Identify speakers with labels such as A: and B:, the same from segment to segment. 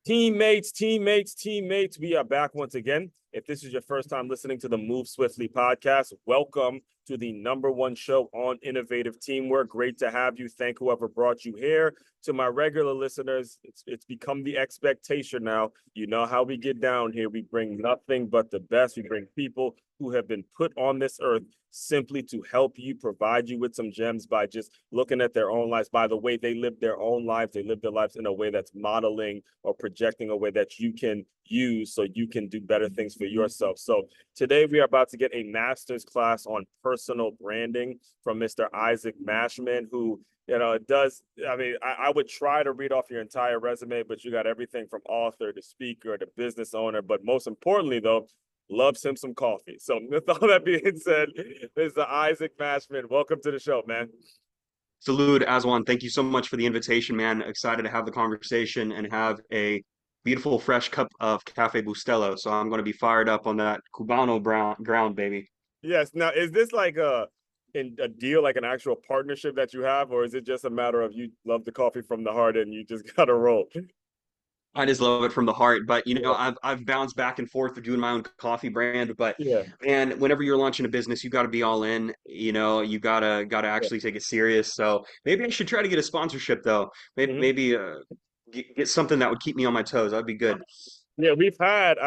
A: Teammates, we are back once again. If this is your first time listening to the Move Swiftly podcast, welcome to the #1 show on innovative teamwork. Great to have you. Thank whoever brought you here. To my regular listeners, it's become the expectation now. You know how we get down here. We bring nothing but the best. We bring people who have been put on this earth simply to help you, provide you with some gems by just looking at their own lives, by the way they live their own lives. They live their lives in a way that's modeling or projecting a way that you can use so you can do better things for yourself. So today we are about to get a master's class on personal branding from Mr. Isaac Mashman, who, it does. I mean, I would try to read off your entire resume, but you got everything from author to speaker to business owner. But most importantly, though, loves him some coffee. So with all that being said, Mr. Isaac Mashman, welcome to the show, man.
B: Salud, Aswan. Thank you so much for the invitation, man. Excited to have the conversation and have a beautiful, fresh cup of Cafe Bustelo. So I'm going to be fired up on that Cubano ground, baby.
A: Yes. Now, is this like a deal, like an actual partnership that you have, or is it just a matter of you love the coffee from the heart and you just got to roll?
B: I just love it from the heart. But
A: Yeah.
B: I've bounced back and forth doing my own coffee brand. But
A: Yeah.
B: man, whenever you're launching a business, you got to be all in. You gotta
A: Yeah.
B: actually take it serious. So maybe I should try to get a sponsorship though.
A: Mhm.
B: Maybe get something that would keep me on my toes. That'd be good.
A: Yeah, we've had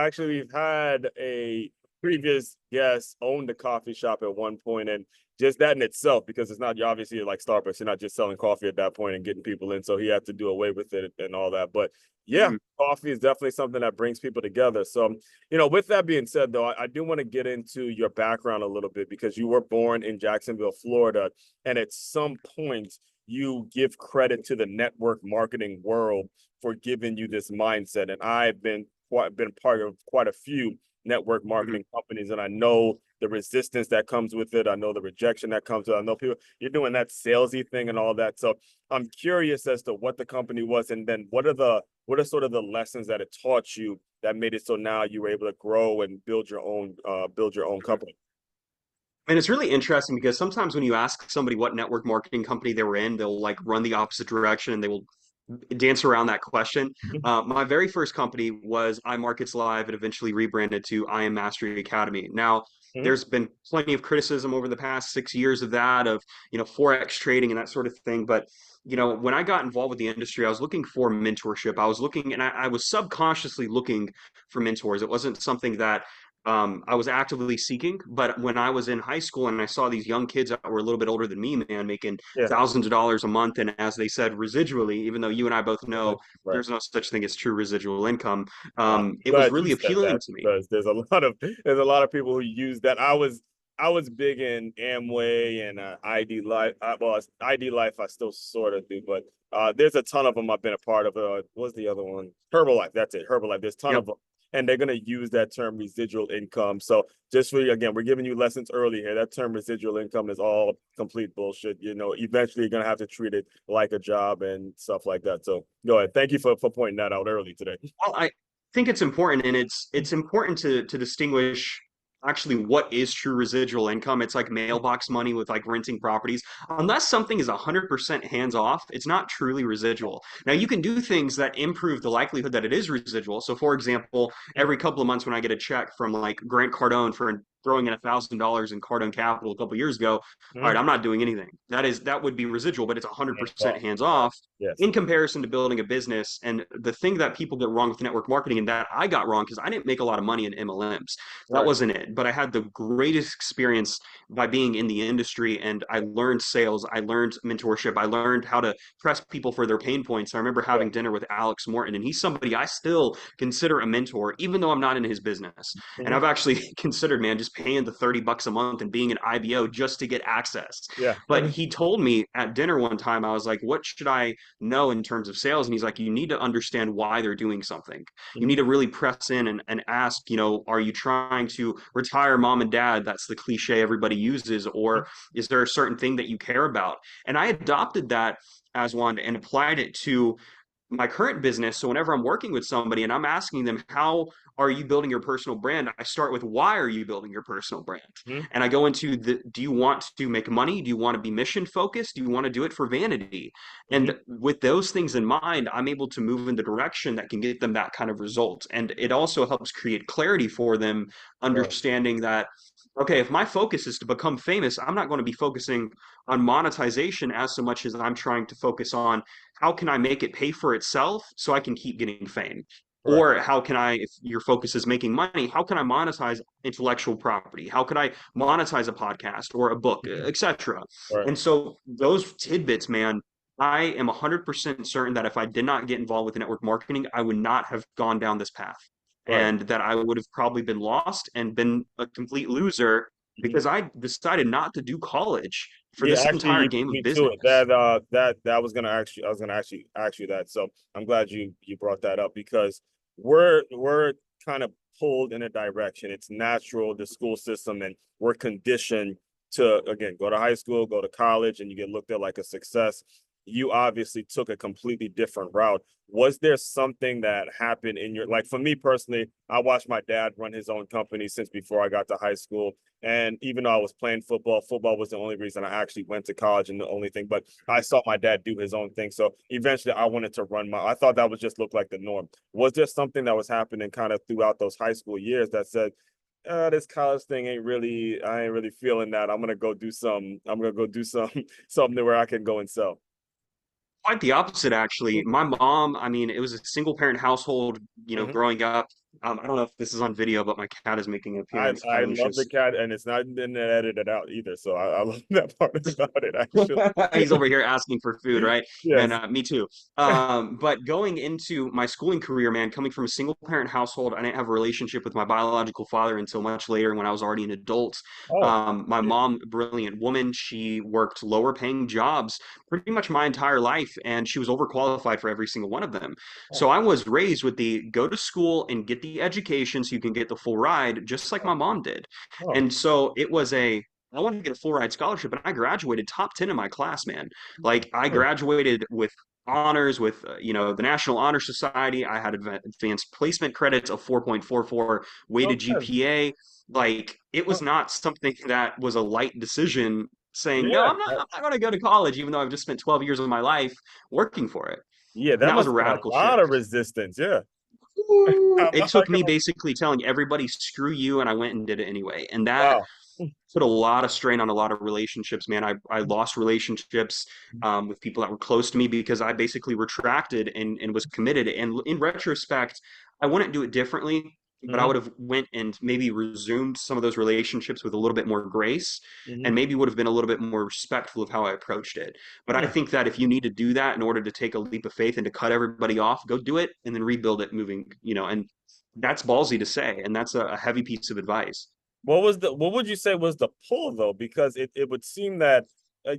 A: a previous guest own the coffee shop at one point, and just that in itself, because it's not, you're obviously like Starbucks, you're not just selling coffee at that point and getting people in, so he had to do away with it and all that. But yeah,
B: Mhm.
A: coffee is definitely something that brings people together. So, with that being said, though, I do want to get into your background a little bit because you were born in Jacksonville, Florida, and at some point you give credit to the network marketing world for giving you this mindset. And I've been part of quite a few network
B: Mhm.
A: marketing companies, and I know the resistance that comes with it. I know the rejection that comes with it. I know people, you're doing that salesy thing and all that. So I'm curious as to what the company was, and then what are sort of the lessons that it taught you that made it so now you were able to grow and build your own company.
B: And it's really interesting because sometimes when you ask somebody what network marketing company they were in, they'll like run the opposite direction and they will dance around that question. My very first company was iMarkets Live and eventually rebranded to I Am Mastery Academy. Now,
A: Mhm.
B: there's been plenty of criticism over the past 6 years of that, of Forex trading and that sort of thing. But when I got involved with the industry, I was looking for mentorship. I was looking, and I was subconsciously looking for mentors. It wasn't something that I was actively seeking. But when I was in high school and I saw these young kids that were a little bit older than me, man, making
A: Yeah.
B: thousands of dollars a month, and as they said, residually, even though you and I both know
A: Right.
B: there's no such thing as true residual income,
A: I'm
B: it was
A: glad you
B: really
A: said
B: appealing
A: that
B: to me.
A: because there's a lot of people who use that. I was big in Amway and ID Life. Well, ID Life I still sort of do, but there's a ton of them I've been a part of. What's the other one? Herbalife. That's it. Herbalife. There's a ton
B: Yep.
A: of them, and they're gonna use that term residual income. So just for you, again, we're giving you lessons early here. That term residual income is all complete bullshit. Eventually you're gonna have to treat it like a job and stuff like that. So go ahead. Thank you for pointing that out early today.
B: Well, I think it's important, and it's important to distinguish actually what is true residual income. It's like mailbox money with like renting properties. Unless something is 100% hands off, it's not truly residual. Now, you can do things that improve the likelihood that it is residual. So, for example, every couple of months when I get a check from like Grant Cardone for throwing in $1,000 in Cardone Capital a couple of years ago, all right,
A: Mhm.
B: I'm not doing anything. That would be residual, but it's
A: Hands
B: 100%
A: off.
B: hands
A: Right.
B: off
A: Yes.
B: in comparison to building a business. And the thing that people get wrong with network marketing, and that I got wrong because I didn't make a lot of money in MLMs. That
A: Right.
B: wasn't it. But I had the greatest experience by being in the industry, and I learned sales, I learned mentorship, I learned how to press people for their pain points. I remember
A: Yeah.
B: having dinner with Alex Morton, and he's somebody I still consider a mentor, even though I'm not in his business. And
A: Mhm.
B: I've actually considered, man, just paying the $30 a month and being an IBO just to get access.
A: Yeah.
B: But he told me at dinner one time, I was like, what should I know in terms of sales? And he's like, you need to understand why they're doing something. You
A: Mhm.
B: need to really press in and ask, are you trying to retire mom and dad? That's the cliche everybody uses. Or is there a certain thing that you care about? And I adopted that as one and applied it to my current business, so whenever I'm working with somebody and I'm asking them, how are you building your personal brand? I start with, why are you building your personal brand?
A: Mhm.
B: And I go into do you want to make money? Do you want to be mission focused? Do you want to do it for vanity?
A: Mhm.
B: And with those things in mind, I'm able to move in the direction that can get them that kind of result. And it also helps create clarity for them,
A: Right.
B: understanding that, okay, if my focus is to become famous, I'm not going to be focusing on monetization as so much as I'm trying to focus on how can I make it pay for itself so I can keep getting fame?
A: Right.
B: Or how can I, if your focus is making money, how can I monetize intellectual property? How can I monetize a podcast or a book,
A: Mhm.
B: etc.?
A: Right.
B: And so those tidbits, man, I am 100% certain that if I did not get involved with network marketing, I would not have gone down this path.
A: Right.
B: And that I would have probably been lost and been a complete loser
A: Mhm.
B: because I decided not to do college for
A: Yeah,
B: this
A: actually,
B: entire
A: you
B: game
A: beat
B: of
A: me to it.
B: business.
A: That was gonna actually, I was gonna actually ask you that. So I'm glad you brought that up because we're kind of pulled in a direction. It's natural, the school system, and we're conditioned to again go to high school, go to college, and you get looked at like a success. You obviously took a completely different route. Was there something that happened in your like for me personally? I watched my dad run his own company since before I got to high school. And even though I was playing football, football was the only reason I actually went to college and the only thing. But I saw my dad do his own thing. So eventually I wanted to run my, I thought that would just look like the norm. Was there something that was happening kind of throughout those high school years that said, this college thing ain't really, I ain't really feeling that. I'm gonna go do some something where I can go and sell.
B: Quite the opposite, actually. My mom, I mean, it was a single parent household,
A: Mhm.
B: growing up. I don't know if this is on video, but my cat is making an appearance.
A: I
B: Kylie,
A: love the
B: just
A: cat and it's not been edited out either. So I love that part about it actually.
B: he's over here asking for food, right? And
A: Yes.
B: me too. But going into my schooling career, man, coming from a single parent household, I didn't have a relationship with my biological father until much later when I was already an adult.
A: Oh,
B: My
A: yeah.
B: mom, brilliant woman, she worked lower paying jobs pretty much my entire life, and she was overqualified for every single one of them.
A: Oh,
B: So I was raised with the go to school and get the education so you can get the full ride, just like
A: oh,
B: my mom did.
A: oh.
B: And so it was I wanted to get a full ride scholarship, and I graduated top 10 in my class, man. Like I
A: Oh,
B: graduated with honors with the National Honor Society. I had advanced placement credits of 4.44 weighted
A: okay.
B: GPA. Like it
A: Oh,
B: was not something that was a light decision saying, no,
A: yeah.
B: I'm not going to go to college, even though I've just spent 12 years of my life working for it.
A: Yeah,
B: And
A: that
B: that was a
A: must have been
B: radical
A: a lot of
B: shift.
A: resistance. Yeah.
B: It
A: I
B: took
A: can
B: me basically telling everybody, screw you, and I went and did it anyway. And that
A: wow.
B: put a lot of strain on a lot of relationships, man. I lost relationships with people that were close to me because I basically retracted and was committed. And in retrospect, I wouldn't do it differently, but I
A: Hmm.
B: would have went and maybe resumed some of those relationships with a little bit more grace
A: Hmm.
B: and maybe would have been a little bit more respectful of how I approached it. But I
A: Hmm.
B: think that if you need to do that in order to take a leap of faith and to cut everybody off, go do it and then rebuild it moving, and that's ballsy to say. And that's a heavy piece of advice.
A: What would you say was the pull though? Because it would seem that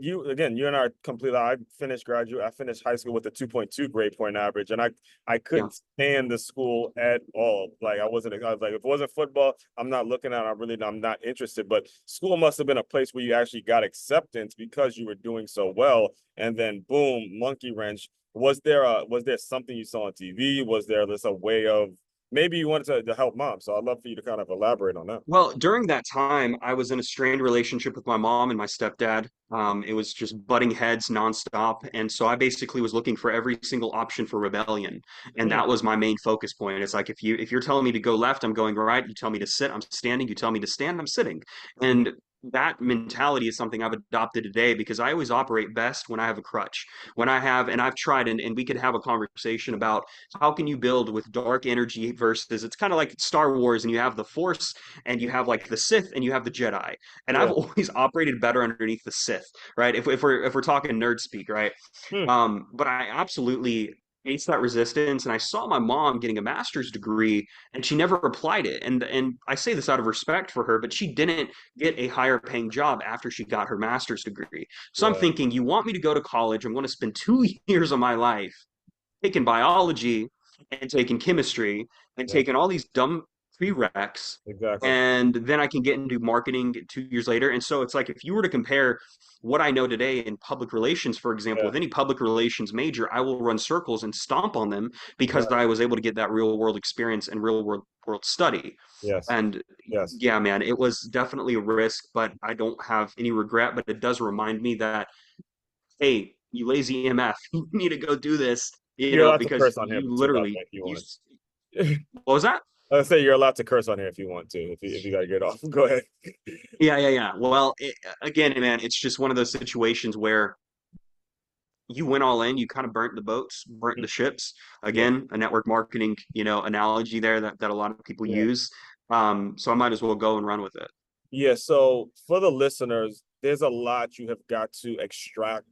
A: you again, you and I are completely I finished high school with a 2.2 grade point average and I
B: Yeah.
A: couldn't stand the school at all. Like I was like, if it wasn't football, I'm not looking at it, I'm not interested. But school must have been a place where you actually got acceptance because you were doing so well. And then boom, monkey wrench. Was there something you saw on TV? Was there this a way of maybe you wanted to help mom? So I'd love for you to kind of elaborate on that.
B: Well, during that time, I was in a strained relationship with my mom and my stepdad. It was just butting heads nonstop. And so I basically was looking for every single option for rebellion. And
A: Mm,
B: that was my main focus point. It's like if you're telling me to go left, I'm going right. You tell me to sit, I'm standing. You tell me to stand, I'm sitting.
A: mhm.
B: And that mentality is something I've adopted today because I always operate best when I have a crutch. When I have, and I've tried, and we could have a conversation about how can you build with dark energy versus it's kind of like Star Wars and you have the Force and you have like the Sith and you have the Jedi. And I've
A: Yeah.
B: always operated better underneath the Sith, right? If we're talking nerd speak, right?
A: Hmm.
B: But I absolutely faced that resistance, and I saw my mom getting a master's degree, and she never applied it. And I say this out of respect for her, but she didn't get a higher paying job after she got her master's degree. So I'm
A: Yeah.
B: thinking, you want me to go to college? I'm going to spend 2 years of my life taking biology and taking chemistry and
A: Yeah.
B: taking all these dumb prereqs,
A: Exactly.
B: and then I can get into marketing 2 years later. And so it's like if you were to compare what I know today in public relations, for example,
A: Yeah.
B: with any public relations major, I will run circles and stomp on them because
A: Right.
B: I was able to get that real world experience and real world study.
A: Yes.
B: And
A: Yes.
B: yeah, man, it was definitely a risk, but I don't have any regret. But it does remind me that, hey, you lazy MF, you need to go do this,
A: You're allowed to
B: because
A: curse on here
B: you
A: too, by the
B: literally,
A: way, if you
B: you,
A: want.
B: what was that?
A: I say you're allowed to curse on here if you want to, if you gotta get off. Go ahead.
B: Yeah, yeah, yeah. Well, again, man, it's just one of those situations where you went all in, you kind of burnt the boats, burnt the ships.
A: Yeah.
B: Again, a network marketing, analogy there that a lot of people
A: Yeah.
B: use. So I might as well go and run with it.
A: Yeah, so for the listeners, there's a lot you have got to extract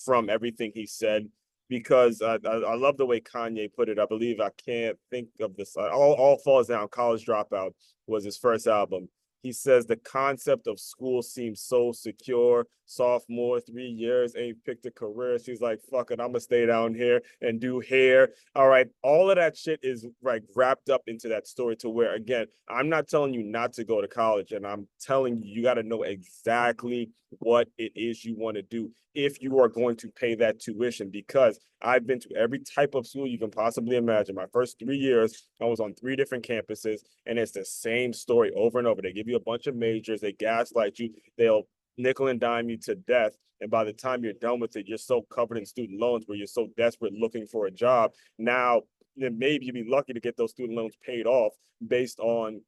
A: from everything he said because I love the way Kanye put it. I believe I can't think of this. All Falls Down, College Dropout was his first album. He says the concept of school seems so secure. Sophomore, 3 years, ain't picked a career. She's like, fuck it, I'm gonna stay down here and do hair. All right, all of that shit is like wrapped up into that story to where, again, I'm not telling you not to go to college, and I'm telling you, you got to know exactly what it is you want to do if you are going to pay that tuition. Because I've been to every type of school you can possibly imagine. My first 3 years, I was on 3 different campuses, and it's the same story over and over. They give you a bunch of majors, they gaslight you, they'll nickel and dime you to death. And by the time you're done with it, you're so covered in student loans where you're so desperate looking for a job. Now, then maybe you'd be lucky to get those student loans paid off based on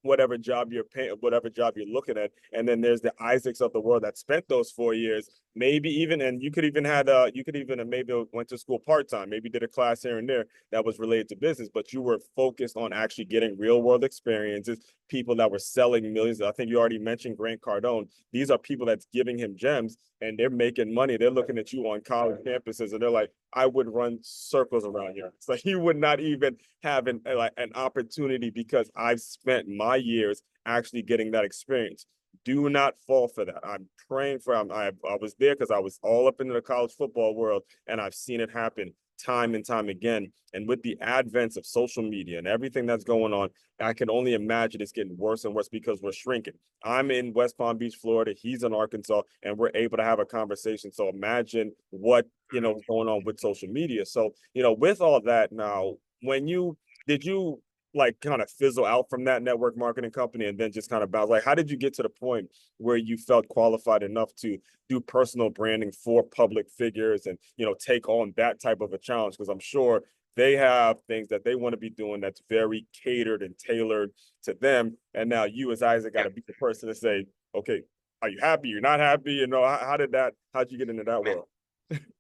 A: whatever job you're paying, whatever job you're looking at. And then there's the Isaacs of the world that spent those 4 years, maybe even, and you could even you could even have maybe went to school part-time, maybe did a class here and there that was related to business, but you were focused on actually getting real world experiences, people that were selling millions. I think you already mentioned Grant Cardone. These are people that's giving him gems and they're making money. They're looking at you on college campuses and they're like, I would run circles around here. It's like you would not even have an opportunity because I've spent my years actually getting that experience. Do not fall for that. I'm praying for. I was there because I was all up into the college football world, and I've seen it happen time and time again. And with the advent of social media and everything that's going on, I can only imagine it's getting worse and worse because we're shrinking. I'm in West Palm Beach, Florida. He's in Arkansas, and we're able to have a conversation. So imagine what is going on with social media. So with all that now, when you did you like kind of fizzle out from that network marketing company and then just kind of bounce? Like, how did you get to the point where you felt qualified enough to do personal branding for public figures and take on that type of a challenge? Because I'm sure they have things that they want to be doing that's very catered and tailored to them. And now you as Isaac got
B: Yeah,
A: to be the person to say, okay, are you happy? You're not happy? How'd you get into that
B: man.
A: world?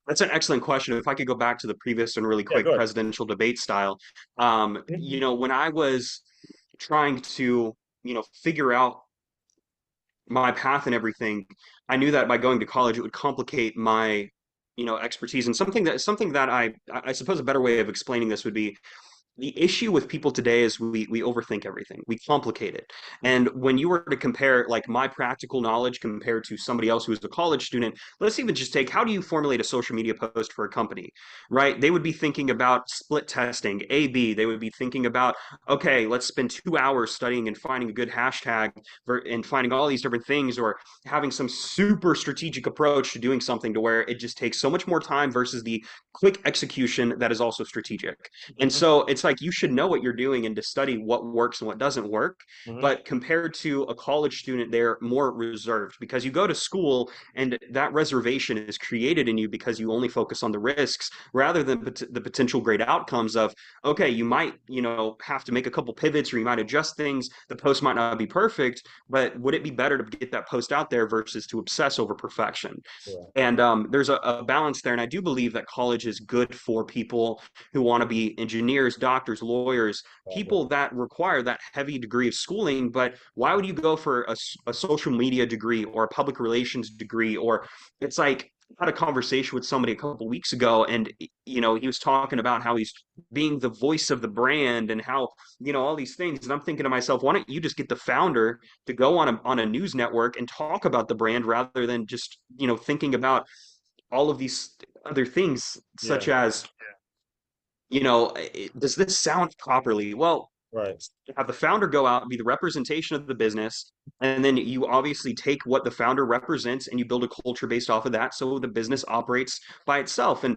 B: That's an excellent question. If I could go back to the previous and really
A: Yeah,
B: quick
A: go ahead.
B: presidential debate style, when I was trying to, figure out my path and everything, I knew that by going to college, it would complicate my, expertise. And something that I suppose a better way of explaining this would be the issue with people today is we overthink everything. We complicate it. And when you were to compare like my practical knowledge compared to somebody else who is a college student, let's even just take how do you formulate a social media post for a company, right? They would be thinking about split testing, A B. They would be thinking about, okay, let's spend 2 hours studying and finding a good hashtag and finding all these different things, or having some super strategic approach to doing something to where it just takes so much more time versus the quick execution that is also strategic. And
A: Mm-hmm.
B: so it's like you should know what you're doing and to study what works and what doesn't work.
A: Mm-hmm.
B: But compared to a college student, they're more reserved because you go to school and that reservation is created in you because you only focus on the risks rather than the potential great outcomes of, okay, you might, have to make a couple pivots or you might adjust things. The post might not be perfect, but would it be better to get that post out there versus to obsess over perfection?
A: Yeah.
B: And there's a balance there. And I do believe that college is good for people who want to be engineers, doctors, lawyers,
A: Exactly.
B: people that require that heavy degree of schooling. But why would you go for a social media degree or a public relations degree? Or it's like, I had a conversation with somebody a couple of weeks ago, and he was talking about how he's being the voice of the brand and how all these things. And I'm thinking to myself, why don't you just get the founder to go on a news network and talk about the brand rather than just thinking about all of these other things,
A: Yeah.
B: such as does this sound properly? Well,
A: Right.
B: Have the founder go out and be the representation of the business, and then you obviously take what the founder represents and you build a culture based off of that, so the business operates by itself. And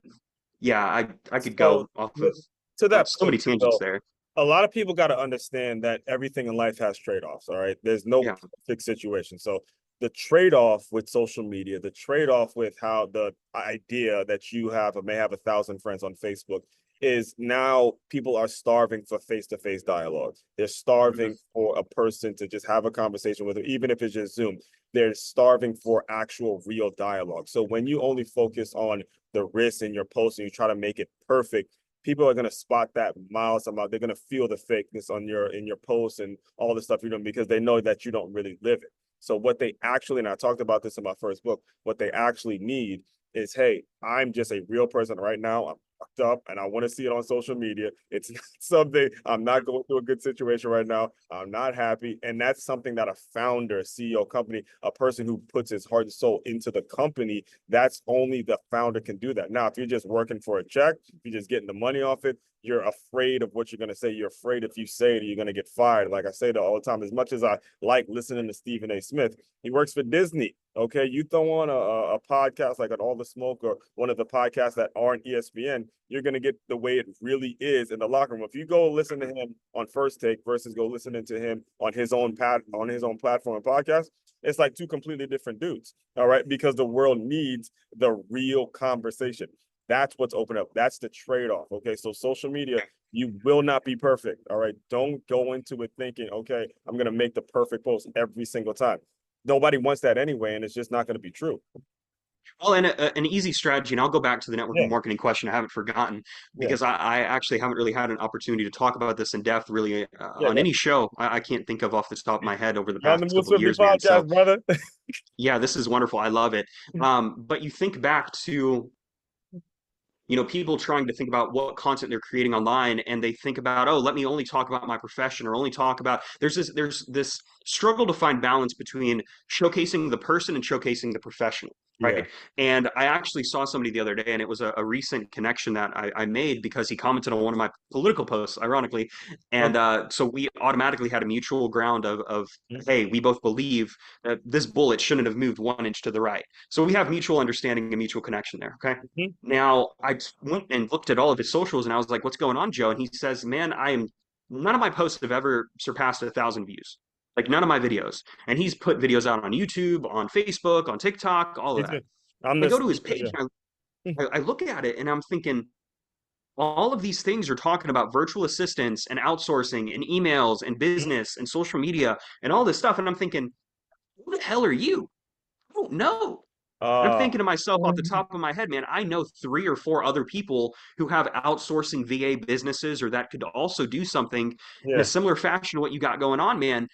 B: yeah, I could
A: So
B: go off of
A: to
B: on
A: that
B: so
A: point,
B: many tangents
A: though,
B: there.
A: a lot of people got to understand that everything in life has trade-offs. All right. There's no
B: Yeah.
A: perfect situation. So the trade-off with social media, the trade-off with how the idea that you have or may have 1,000 friends on Facebook is now people are starving for face-to-face dialogue. They're
B: Mhm.
A: starving for a person to just have a conversation with them, even if it's just Zoom. They're starving for actual real dialogue. So when you only focus on the risks in your post and you try to make it perfect, people are going to spot that miles amount. They're going to feel the fakeness on your posts and all the stuff you're doing because they know that you don't really live it. So what they actually, and I talked about this in my first book, what they actually need is, hey, I'm just a real person right now. I'm fucked up and I want to see it on social media. It's not something, I'm not going through a good situation right now. I'm not happy. And that's something that a founder, CEO company, a person who puts his heart and soul into the company, that's only the founder can do that. Now, if you're just working for a check, if you're just getting the money off it, you're afraid of what you're going to say. You're afraid if you say it, you're going to get fired. Like I say that all the time. As much as I like listening to Stephen A. Smith, he works for Disney. Okay, you throw on a podcast like an All the Smoke or one of the podcasts that aren't ESPN, you're going to get the way it really is in the locker room. If you go listen to him on First Take versus go listening to him on his own platform and podcast, it's like two completely different dudes. All right, because the world needs the real conversation. That's what's open up. That's the trade-off. Okay. So social media, you will not be perfect. All right. Don't go into it thinking, okay, I'm going to make the perfect post every single time. Nobody wants that anyway, and it's just not going to be true.
B: Well, and an easy strategy, and I'll go back to the network
A: Yeah.
B: marketing question. I haven't forgotten
A: Yeah.
B: because I actually haven't really had an opportunity to talk about this in depth, really,
A: Yeah.
B: on any show. I can't think of off the top of my head over the
A: You're on
B: past
A: the Move
B: couple of
A: Swiftly
B: years, man. So
A: podcast, brother.
B: yeah, this is wonderful. I love it. But you think back to, people trying to think about what content they're creating online, and they think about, oh, let me only talk about my profession, or only talk about, there's this struggle to find balance between showcasing the person and showcasing the professional,
A: Yeah.
B: right? And I actually saw somebody the other day, and it was a recent connection that I made because he commented on one of my political posts, ironically. And
A: Okay.
B: so we automatically had a mutual ground of hey, we both believe that this bullet shouldn't have moved 1 inch to the right. So we have mutual understanding and mutual connection there. Okay.
A: Mhm.
B: Now, I went and looked at all of his socials, and I was like, "What's going on, Joe?" And he says, "Man, none of my posts have ever surpassed 1,000 views. Like none of my videos." And he's put videos out on YouTube, on Facebook, on TikTok, all of
A: It's
B: that.
A: good. I'm
B: I
A: the
B: go to
A: same.
B: his
A: Yeah.
B: page and I look at it, and I'm thinking, all of these things are talking about virtual assistants and outsourcing and emails and
A: Mhm.
B: business and social media and all this stuff. And I'm thinking, who the hell are you? I don't know. I'm
A: Uh,
B: thinking to myself off the top of my head, man, I know 3 or 4 other people who have outsourcing VA businesses or that could also do something in a
A: yeah.
B: similar fashion to what you got going on, man.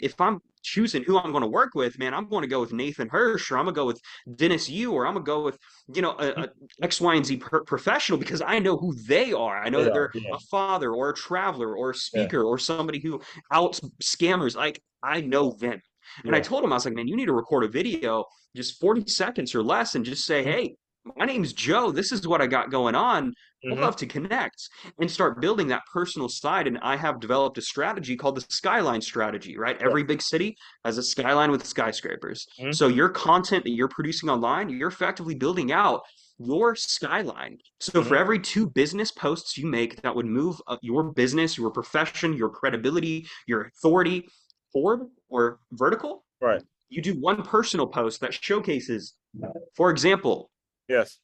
B: If
A: Wow.
B: I'm choosing who I'm going to work with, man, I'm going to go with Nathan Hirsch, or I'm going to go with Dennis Yu, or I'm going to go with, a X, Y, and Z professional because I know who they are. I know
A: They
B: that
A: are.
B: they're
A: Yeah.
B: a father or a traveler or a
A: Yeah.
B: speaker or somebody who out scammers. Like I know them. And I
A: Yeah.
B: told him, I was like, man, you need to record a video, just 40 seconds or less, and just say,
A: Mhm.
B: hey, my name's Joe. This is what I got going on. I'd
A: Mhm.
B: love to connect and start building that personal side. And I have developed a strategy called the skyline strategy, right?
A: Yeah.
B: Every big city has a skyline with skyscrapers.
A: Mhm.
B: So your content that you're producing online, you're effectively building out your skyline. So for
A: Mhm.
B: every 2 business posts you make that would move your business, your profession, your credibility, your authority forward or vertical,
A: Right.
B: you do one personal post that showcases, for example,
A: Yes.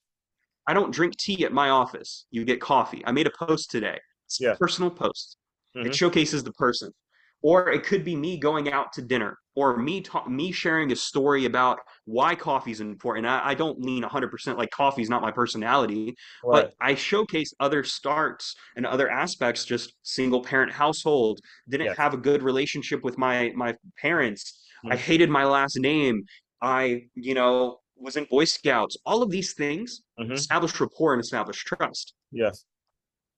B: I don't drink tea at my office. You get coffee. I made a post today. It's a
A: Yes.
B: personal post. It
A: Mhm.
B: showcases the person. Or it could be me going out to dinner, or me sharing a story about why coffee is important. I don't mean 100% like coffee is not my personality, but
A: Right.
B: I showcase other starts and other aspects. Just single parent household, didn't
A: Yes.
B: have a good relationship with my parents. I
A: Mhm.
B: hated my last name. I, was in Boy Scouts. All of these things
A: Mhm.
B: establish rapport and establish trust.
A: Yes.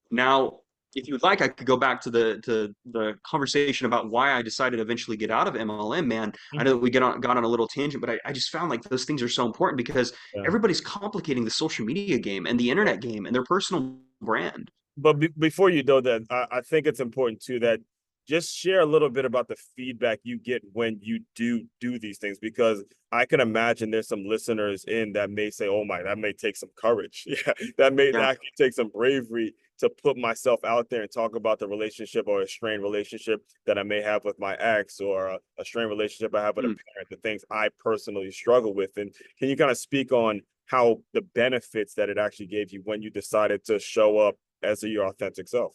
B: Now, if you would like, I could go back to the conversation about why I decided to eventually get out of MLM, man. I
A: Mhm.
B: know that we got on a little tangent, but I just found like those things are so important because
A: Yeah.
B: everybody's complicating the social media game and the internet game and their personal brand.
A: But before you know that, I think it's important too that just share a little bit about the feedback you get when you do these things, because I can imagine there's some listeners in that may say, oh my, that may take some courage. Yeah, that may
B: Yeah.
A: actually take some bravery to put myself out there and talk about the relationship or a strained relationship that I may have with my ex, or a strained relationship I have with a
B: Hmm.
A: parent, the things I personally struggle with. And can you kind of speak on how the benefits that it actually gave you when you decided to show up as your authentic self?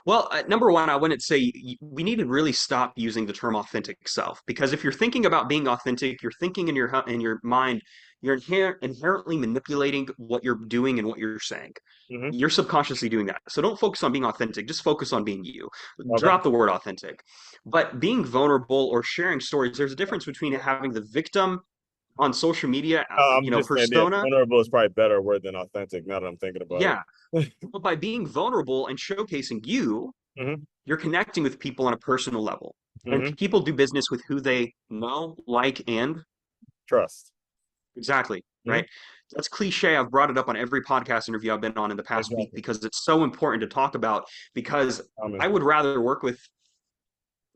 B: Well, number one, I wouldn't say we need to really stop using the term authentic self, because if you're thinking about being authentic, you're thinking in your mind, you're inherently manipulating what you're doing and what you're saying.
A: Mm-hmm.
B: You're subconsciously doing that. So don't focus on being authentic, just focus on being you.
A: Okay.
B: Drop the word authentic. But being vulnerable or sharing stories, there's a difference between having the victim on social media,
A: I'm just saying, yeah,
B: persona.
A: vulnerable is probably a better word than authentic now that I'm thinking about
B: Yeah.
A: it.
B: But by being vulnerable and showcasing you,
A: Mm-hmm.
B: you're connecting with people on a personal level. And
A: Mm-hmm.
B: people do business with who they know, like, and
A: Trust.
B: exactly,
A: Mm-hmm.
B: right? That's cliche. I've brought it up on every podcast interview I've been on in the past week
A: Exactly.
B: because it's so important to talk about. Because I would rather work with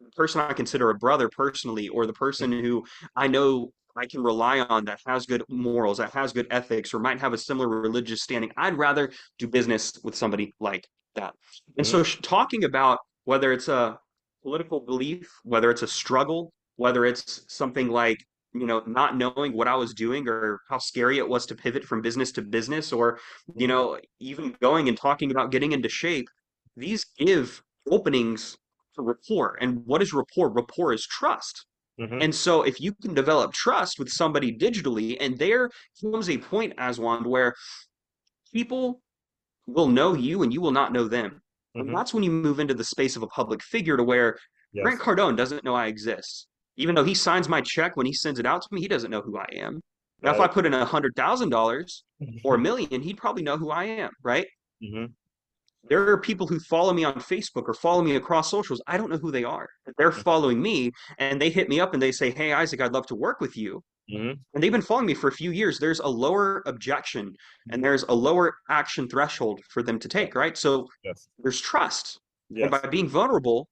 B: the person I consider a brother personally, or the person who I know I can rely on, that has good morals, that has good ethics, or might have a similar religious standing. I'd rather do business with somebody like that. And
A: Mm-hmm.
B: so, talking about whether it's a political belief, whether it's a struggle, whether it's something like, not knowing what I was doing, or how scary it was to pivot from business to business, or, even going and talking about getting into shape, these give openings for rapport. And what is rapport? Rapport is trust.
A: Mm-hmm.
B: And so if you can develop trust with somebody digitally, and there comes a point, Aswan, where people will know you and you will not know them. And
A: Mm-hmm.
B: that's when you move into the space of a public figure, to where Grant
A: Yes.
B: Cardone doesn't know I exist. Even though he signs my check, when he sends it out to me, he doesn't know who I am. Now, if I
A: That
B: put in $100,000 or a
A: is.
B: million, he'd probably know who I am, right?
A: Mm-hmm.
B: There are people who follow me on Facebook or follow me across socials. I don't know who they are. They're following me, and they hit me up and they say, "Hey, Isaac, I'd love to work with you."
A: Mm-hmm.
B: And they've been following me for a few years. There's a lower objection and there's a lower action threshold for them to take, right? So
A: Yes.
B: there's trust. And by
A: Yes.
B: being vulnerable,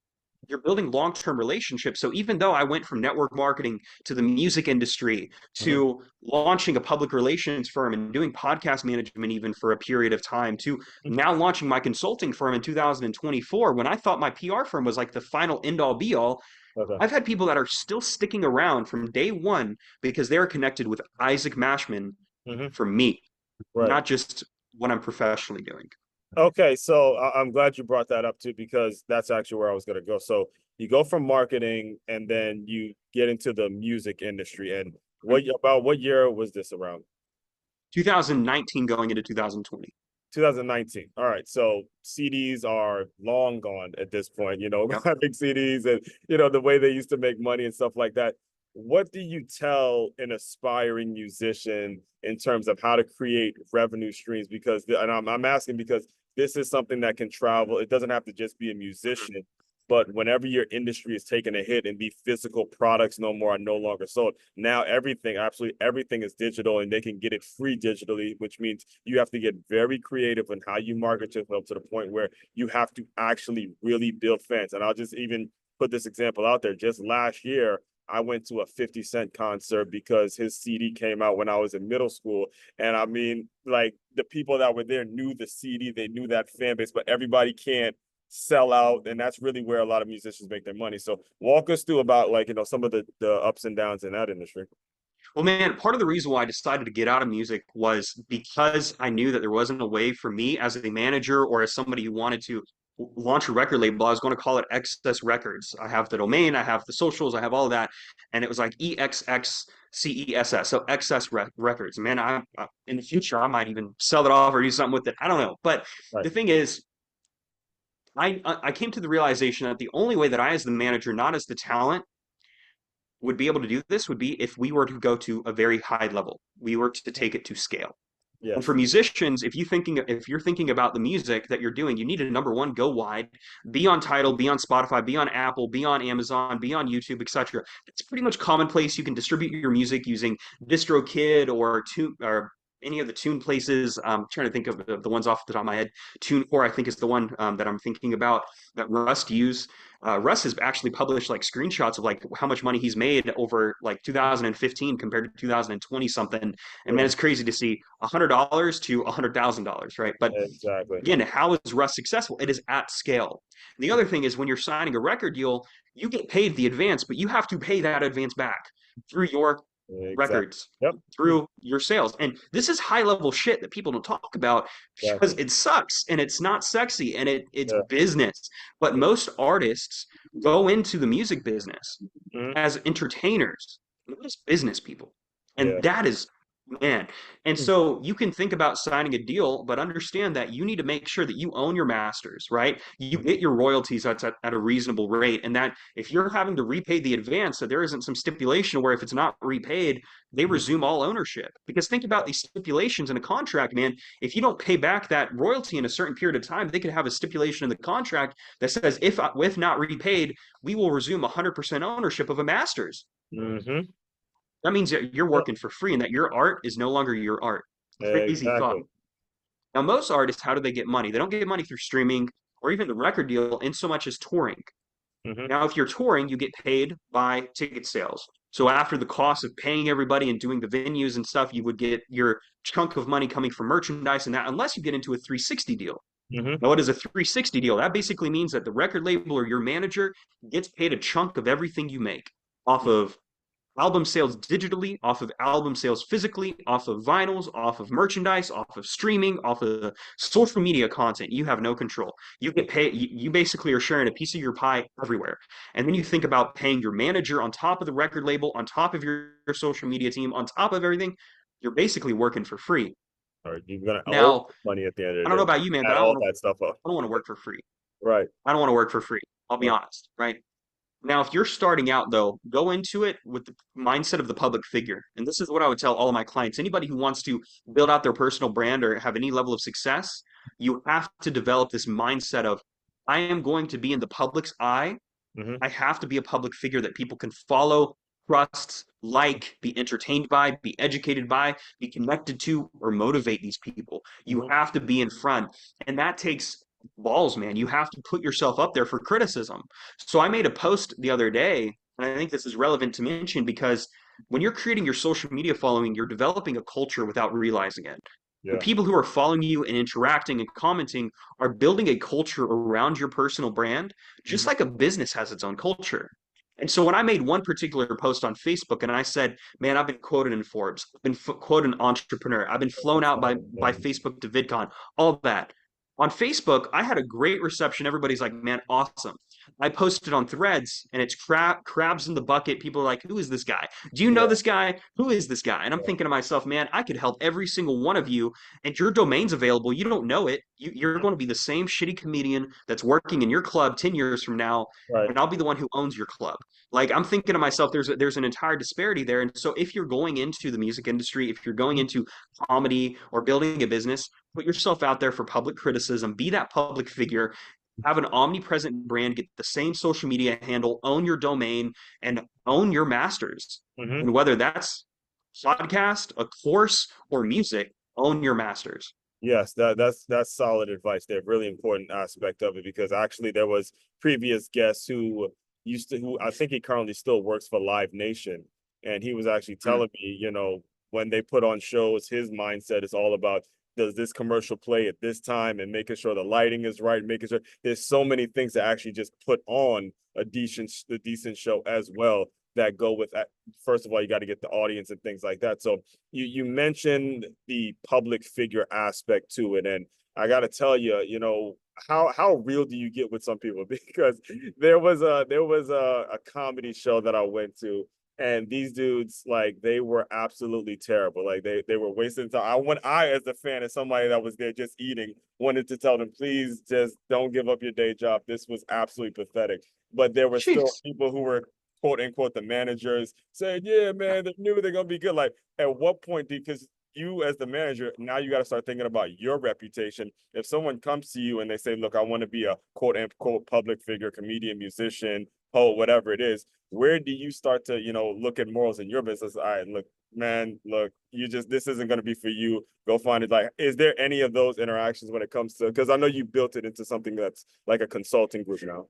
B: you're building long-term relationships. So even though I went from network marketing to the music industry
A: Mm-hmm.
B: to launching a public relations firm and doing podcast management even for a period of time, to now launching my consulting firm in 2024, when I thought my PR firm was like the final end all be all,
A: Okay.
B: I've had people that are still sticking around from day one because they're connected with Isaac Mashman
A: Mm-hmm.
B: for me,
A: Right.
B: not just what I'm professionally doing.
A: Okay, so I'm glad you brought that up too, because that's actually where I was going to go. So you go from marketing and then you get into the music industry. And what year was this around?
B: 2019 going into 2020.
A: 2019. All right. So CDs are long gone at this point,
B: Yep.
A: having CDs and, the way they used to make money and stuff like that. What do you tell an aspiring musician in terms of how to create revenue streams? Because, and I'm asking because this is something that can travel. It doesn't have to just be a musician, but whenever your industry is taking a hit and the physical products no more are no longer sold, now everything, absolutely everything is digital, and they can get it free digitally, which means you have to get very creative in how you market yourself to the point where you have to actually really build fans. And I'll just even put this example out there. Just last year, I went to a 50 Cent concert because his CD came out when I was in middle school. And I mean, like, the people that were there knew the CD, they knew that fan base, but everybody can't sell out. And that's really where a lot of musicians make their money. So walk us through about, like, some of the ups and downs in that industry.
B: Well, man, part of the reason why I decided to get out of music was because I knew that there wasn't a way for me as a manager or as somebody who wanted to launch a record label. I was going to call it Excess Records. I have the domain, I have the socials, I have all of that. And it was like EXXCESS. So Records. Man, in the future, I might even sell it off or do something with it. I don't know. But
A: Right.
B: the thing is, I came to the realization that the only way that I, as the manager, not as the talent, would be able to do this would be if we were to go to a very high level. We were to take it to scale. And for
A: Yes.
B: musicians, if you're thinking about the music that you're doing, you need to, number one, go wide, be on Tidal, be on Spotify, be on Apple, be on Amazon, be on YouTube, etc. It's pretty much commonplace. You can distribute your music using DistroKid or any of the tune places. I'm trying to think of the ones off the top of my head. TuneCore, I think, is the one that I'm thinking about that Rust use. Russ has actually published like screenshots of like how much money he's made over like 2015 compared to 2020 something. And man,
A: Mhm.
B: it's crazy to see $100 to $100,000, right? But
A: Exactly.
B: again, how is Russ successful? It is at scale. And the other thing is when you're signing a record deal, you get paid the advance, but you have to pay that advance back through your
A: Exactly.
B: records,
A: Yep.
B: through your sales. And this is high level shit that people don't talk about because
A: Exactly.
B: it sucks and it's not sexy and it's
A: Yeah.
B: business. But most artists go into the music business
A: Mhm.
B: as entertainers, not as business people. And
A: Yeah.
B: that is, man. And
A: Mm.
B: so you can think about signing a deal, but understand that you need to make sure that you own your masters, right? You get your royalties at a reasonable rate. And that if you're having to repay the advance, that there isn't some stipulation where if it's not repaid, they
A: Mhm.
B: resume all ownership. Because think about these stipulations in a contract, man. If you don't pay back that royalty in a certain period of time, they could have a stipulation in the contract that says, if not repaid, we will resume 100% ownership of a master's.
A: Mhm.
B: That means that you're
A: Yep.
B: working for free and that your art is no longer your art. Crazy thought.
A: Exactly.
B: Now, most artists, how do they get money? They don't get money through streaming or even the record deal in so much as touring.
A: Mhm.
B: Now, if you're touring, you get paid by ticket sales. So after the cost of paying everybody and doing the venues and stuff, you would get your chunk of money coming from merchandise and that, unless you get into a 360 deal.
A: Mhm.
B: Now, what is a 360 deal? That basically means that the record label or your manager gets paid a chunk of everything you make off of album sales digitally, off of album sales physically, off of vinyls, off of merchandise, off of streaming, off of social media content. You have no control. You get paid, you basically are sharing a piece of your pie everywhere. And then you think about paying your manager on top of the record label, on top of your social media team, on top of everything. You're basically working for free.
A: Or you're gonna owe
B: Now,
A: money at the end
B: I
A: of
B: don't
A: the
B: know
A: day.
B: about you, man, but
A: Add all that stuff up.
B: I don't want to work for free.
A: Right.
B: I don't want to work for free. I'll be
A: Right.
B: honest, right? Now, if you're starting out, though, go into it with the mindset of the public figure. And this is what I would tell all of my clients. Anybody who wants to build out their personal brand or have any level of success, you have to develop this mindset of, I am going to be in the public's eye.
A: Mhm.
B: I have to be a public figure that people can follow, trust, like, be entertained by, be educated by, be connected to, or motivate these people. You
A: Mhm.
B: have to be in front. And that takes balls, man. You have to put yourself up there for criticism. So I made a post the other day, and I think this is relevant to mention because when you're creating your social media following, you're developing a culture without realizing it. The
A: Yeah.
B: people who are following you and interacting and commenting are building a culture around your personal brand, just
A: Mhm.
B: like a business has its own culture. And so when I made one particular post on Facebook and I said, "Man, I've been quoted in Forbes, I've been quoted in Entrepreneur, I've been flown out by Facebook to VidCon, all that." On Facebook, I had a great reception. Everybody's like, "Man, awesome." I posted on Threads, and it's crabs in the bucket. People are like, "Who is this guy? Do you know
A: Yeah.
B: this guy? Who is this guy?" And I'm
A: Yeah.
B: thinking to myself, "Man, I could help every single one of you, and your domain's available. You don't know it. You're
A: Mhm.
B: going to be the same shitty comedian that's working in your club 10 years from now,
A: Right.
B: and I'll be the one who owns your club." Like I'm thinking to myself, there's an entire disparity there. And so if you're going into the music industry, if you're going
A: Mhm.
B: into comedy or building a business, put yourself out there for public criticism, be that public figure, have an omnipresent brand, get the same social media handle, own your domain, and own your masters.
A: Mhm.
B: And whether that's podcast, a course, or music, own your masters.
A: Yes, that's solid advice there. Really important aspect of it because actually there was previous guests who who I think he currently still works for Live Nation, and he was actually
B: Mm.
A: telling me, when they put on shows, his mindset is all about does this commercial play at this time and making sure the lighting is right, making sure there's so many things to actually just put on a decent show as well that go with that. First of all, you got to get the audience and things like that. So you mentioned the public figure aspect to it, and I got to tell you, how real do you get with some people? Because there was a comedy show that I went to, and these dudes like they were absolutely terrible. Like they were wasting time. I as a fan and somebody that was there just eating wanted to tell them, please just don't give up your day job. This was absolutely pathetic. But there were still
B: Jeez.
A: people who were quote unquote the managers saying, yeah, man, they knew they're gonna be good. Like at what point because you as the manager, now you got to start thinking about your reputation. If someone comes to you and they say, look, I want to be a quote unquote public figure, comedian, musician, poet, whatever it is, where do you start to, look at morals in your business? All right, look, man, look, this isn't going to be for you. Go find it. Like, is there any of those interactions when it comes to, because I know you built it into something that's like a consulting group now.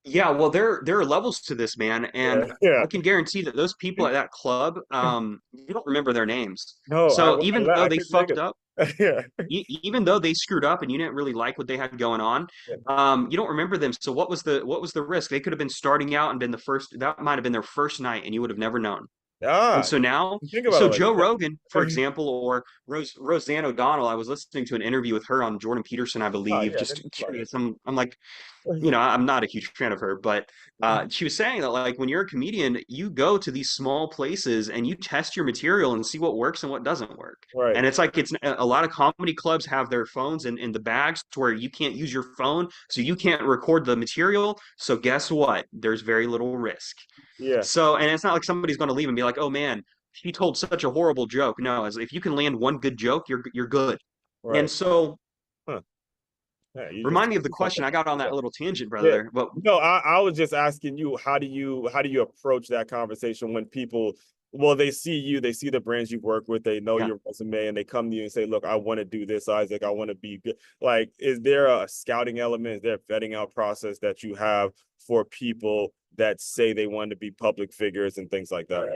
B: Yeah, well, there are levels to this, man,
A: Yeah.
B: and
A: Yeah.
B: I can guarantee that those people at that club, you don't remember their names.
A: No,
B: So even though
A: I
B: they
A: couldn't think
B: fucked
A: of,
B: up,
A: yeah.
B: even though they screwed up and you didn't really like what they had going on,
A: Yeah.
B: you don't remember them. So what was the risk? They could have been starting out and been the first. That might have been their first night, and you would have never known. And
A: Ah,
B: so now,
A: think about
B: so
A: it like
B: Joe
A: that.
B: Rogan, for example, or Roseanne O'Donnell, I was listening to an interview with her on Jordan Peterson, I
A: Oh,
B: believe.
A: yeah,
B: Just
A: that's about
B: curious. I'm like, I'm not a huge fan of her, but she was saying that like when you're a comedian, you go to these small places and you test your material and see what works and what doesn't work.
A: Right.
B: And it's like it's a lot of comedy clubs have their phones in the bags to where you can't use your phone, so you can't record the material. So guess what? There's very little risk.
A: Yeah.
B: So, and it's not like somebody's going to leave and be like, "Oh man, she told such a horrible joke." No, as if you can land one good joke, you're good. And
A: Right.
B: so,
A: Huh. Yeah, you just
B: remind me of
A: taught
B: the
A: me something.
B: question. I got on
A: Yeah.
B: that little tangent,
A: Yeah.
B: brother. But
A: No, I was just asking you, how do you approach that conversation when people, well, they see you, they see the brands you work with, they know
B: yeah.
A: your resume, and they come to you and say, look, I want to do this, Isaac, I want to be good. Like, is there a scouting element? Is there a vetting out process that you have for people that say they want to be public figures and things like that?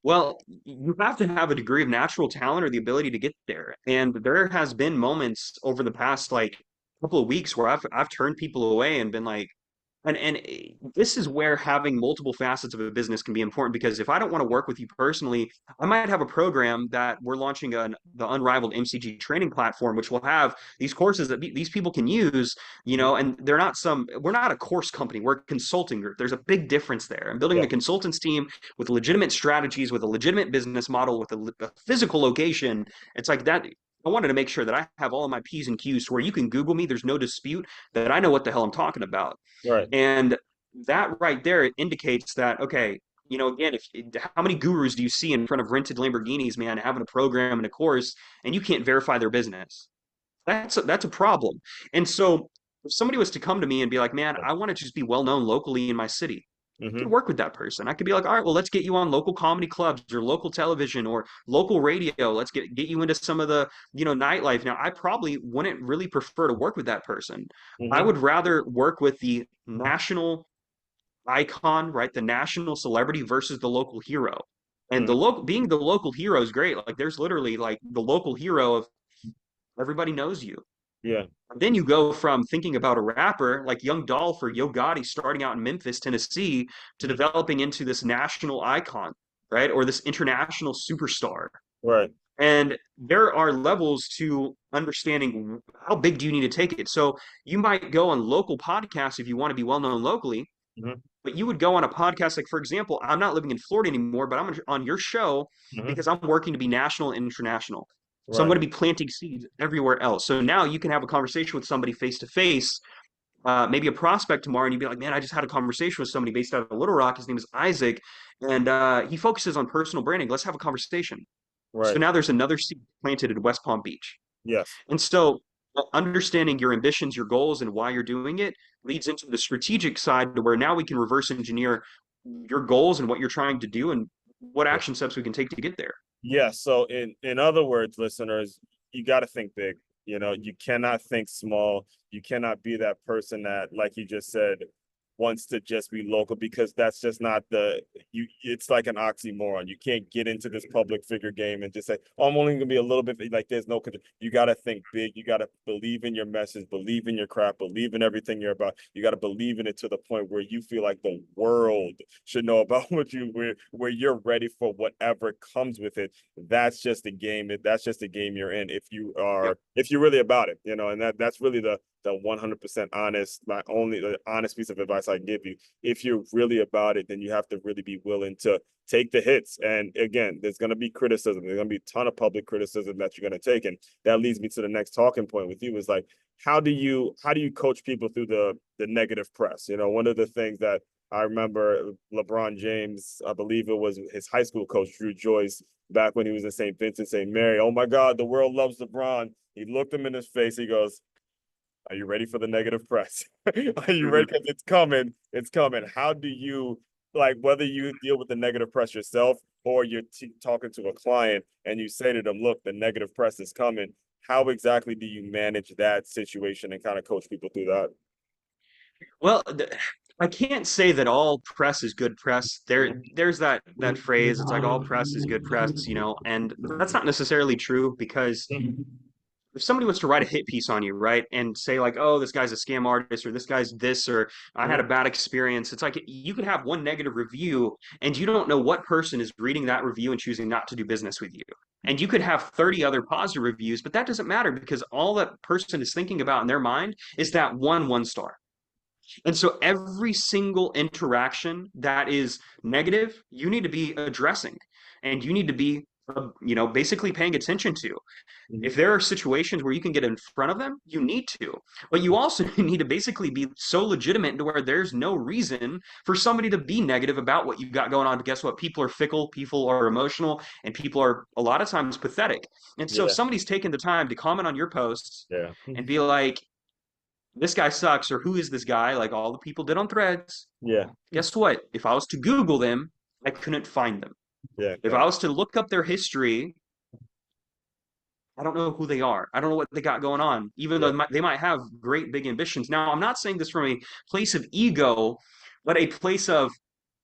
B: Well, you have to have a degree of natural talent or the ability to get there. And there has been moments over the past like couple of weeks where I've turned people away and been like, and this is where having multiple facets of a business can be important because if I don't want to work with you personally, I might have a program that we're launching the Unrivaled MCG training platform, which will have these courses that these people can use, and we're not a course company, we're a consulting group. There's a big difference there. I'm building
A: Yeah.
B: a consultants team with legitimate strategies, with a legitimate business model, with a physical location. It's like that. I wanted to make sure that I have all of my P's and Q's to where you can Google me. There's no dispute that I know what the hell I'm talking about.
A: Right.
B: And that right there indicates that, okay, again, if how many gurus do you see in front of rented Lamborghinis, man, having a program and a course, and you can't verify their business? That's a problem. And so if somebody was to come to me and be like, man, I want to just be well known locally in my city, I could
A: Mm-hmm.
B: work with that person. I could be like, all right, well, let's get you on local comedy clubs or local television or local radio. Let's get you into some of the, nightlife. Now, I probably wouldn't really prefer to work with that person. I
A: Mm-hmm.
B: would rather work with the national icon, right? The national celebrity versus the local hero. And
A: Mm-hmm.
B: the local being the local hero is great. Like there's literally like the local hero of everybody knows you.
A: Yeah.
B: Then you go from thinking about a rapper like Young Dolph or Yo Gotti starting out in Memphis, Tennessee, to
A: Mhm.
B: developing into this national icon, right? Or this international superstar.
A: Right.
B: And there are levels to understanding how big do you need to take it. So you might go on local podcasts if you want to be well known locally,
A: Mm-hmm.
B: but you would go on a podcast like, for example, I'm not living in Florida anymore, but I'm on your show
A: Mm-hmm.
B: because I'm working to be national and international. So I'm
A: Right.
B: going to be planting seeds everywhere else. So now you can have a conversation with somebody face to face, maybe a prospect tomorrow, and you'd be like, man, I just had a conversation with somebody based out of Little Rock. His name is Isaac, and he focuses on personal branding. Let's have a conversation. So
A: Right.
B: now there's another seed planted in West Palm Beach.
A: Yes.
B: And so understanding your ambitions, your goals, and why you're doing it leads into the strategic side to where now we can reverse engineer your goals and what you're trying to do and what action steps we can take to get there.
A: Yeah, so in other words, listeners, you got to think big. You cannot think small. You cannot be that person that, like you just said, wants to just be local because that's just not it's like an oxymoron. You can't get into this public figure game and just say, "Oh, I'm only gonna be a little bit," like there's no control. You got to think big. You got to believe in your message, believe in your craft, believe in everything you're about. You got to believe in it to the point where you feel like the world should know about where you're ready for whatever comes with it. That's just the game. That's just the game you're in.
B: Yep.
A: If you're really about it, and that's really the 100% honest, my only the honest piece of advice I give you. If you're really about it, then you have to really be willing to take the hits. And again, there's going to be criticism. There's going to be a ton of public criticism that you're going to take. And that leads me to the next talking point with you is like, how do you coach people through the negative press? One of the things that I remember LeBron James, I believe it was his high school coach, Drew Joyce, back when he was in St. Vincent, St. Mary. Oh my God, the world loves LeBron. He looked him in his face. He goes, are you ready for the negative press? Are you ready?
B: Mhm.
A: Because it's coming. It's coming. How do you, like, whether you deal with the negative press yourself or you're talking to a client and you say to them, look, the negative press is coming. How exactly do you manage that situation and kind of coach people through that?
B: Well, I can't say that all press is good press. There's that phrase. It's like all press is good press, and that's not necessarily true because if somebody was to write a hit piece on you, right, and say like, "Oh, this guy's a scam artist," or "This guy's this," or "I had a
A: Mhm.
B: bad experience," it's like you could have one negative review, and you don't know what person is reading that review and choosing not to do business with you. And you could have 30 other positive reviews, but that doesn't matter because all that person is thinking about in their mind is that one star. And so every single interaction that is negative, you need to be addressing and you need to be, basically paying attention to.
A: Mhm.
B: If there are situations where you can get in front of them, you need to. But you also need to basically be so legitimate to where there's no reason for somebody to be negative about what you've got going on. But guess what? People are fickle, people are emotional, and people are a lot of times pathetic. And so if
A: Yeah,
B: somebody's taking the time to comment on your posts
A: yeah,
B: and be like, this guy sucks, or who is this guy? Like all the people did on threads.
A: yeah,
B: Guess what? If I was to Google them, I couldn't find them.
A: yeah,
B: If I was to look up their history, I don't know who they are. I don't know what they got going on, even
A: yeah,
B: though they might have great big ambitions. Now, I'm not saying this from a place of ego, but a place of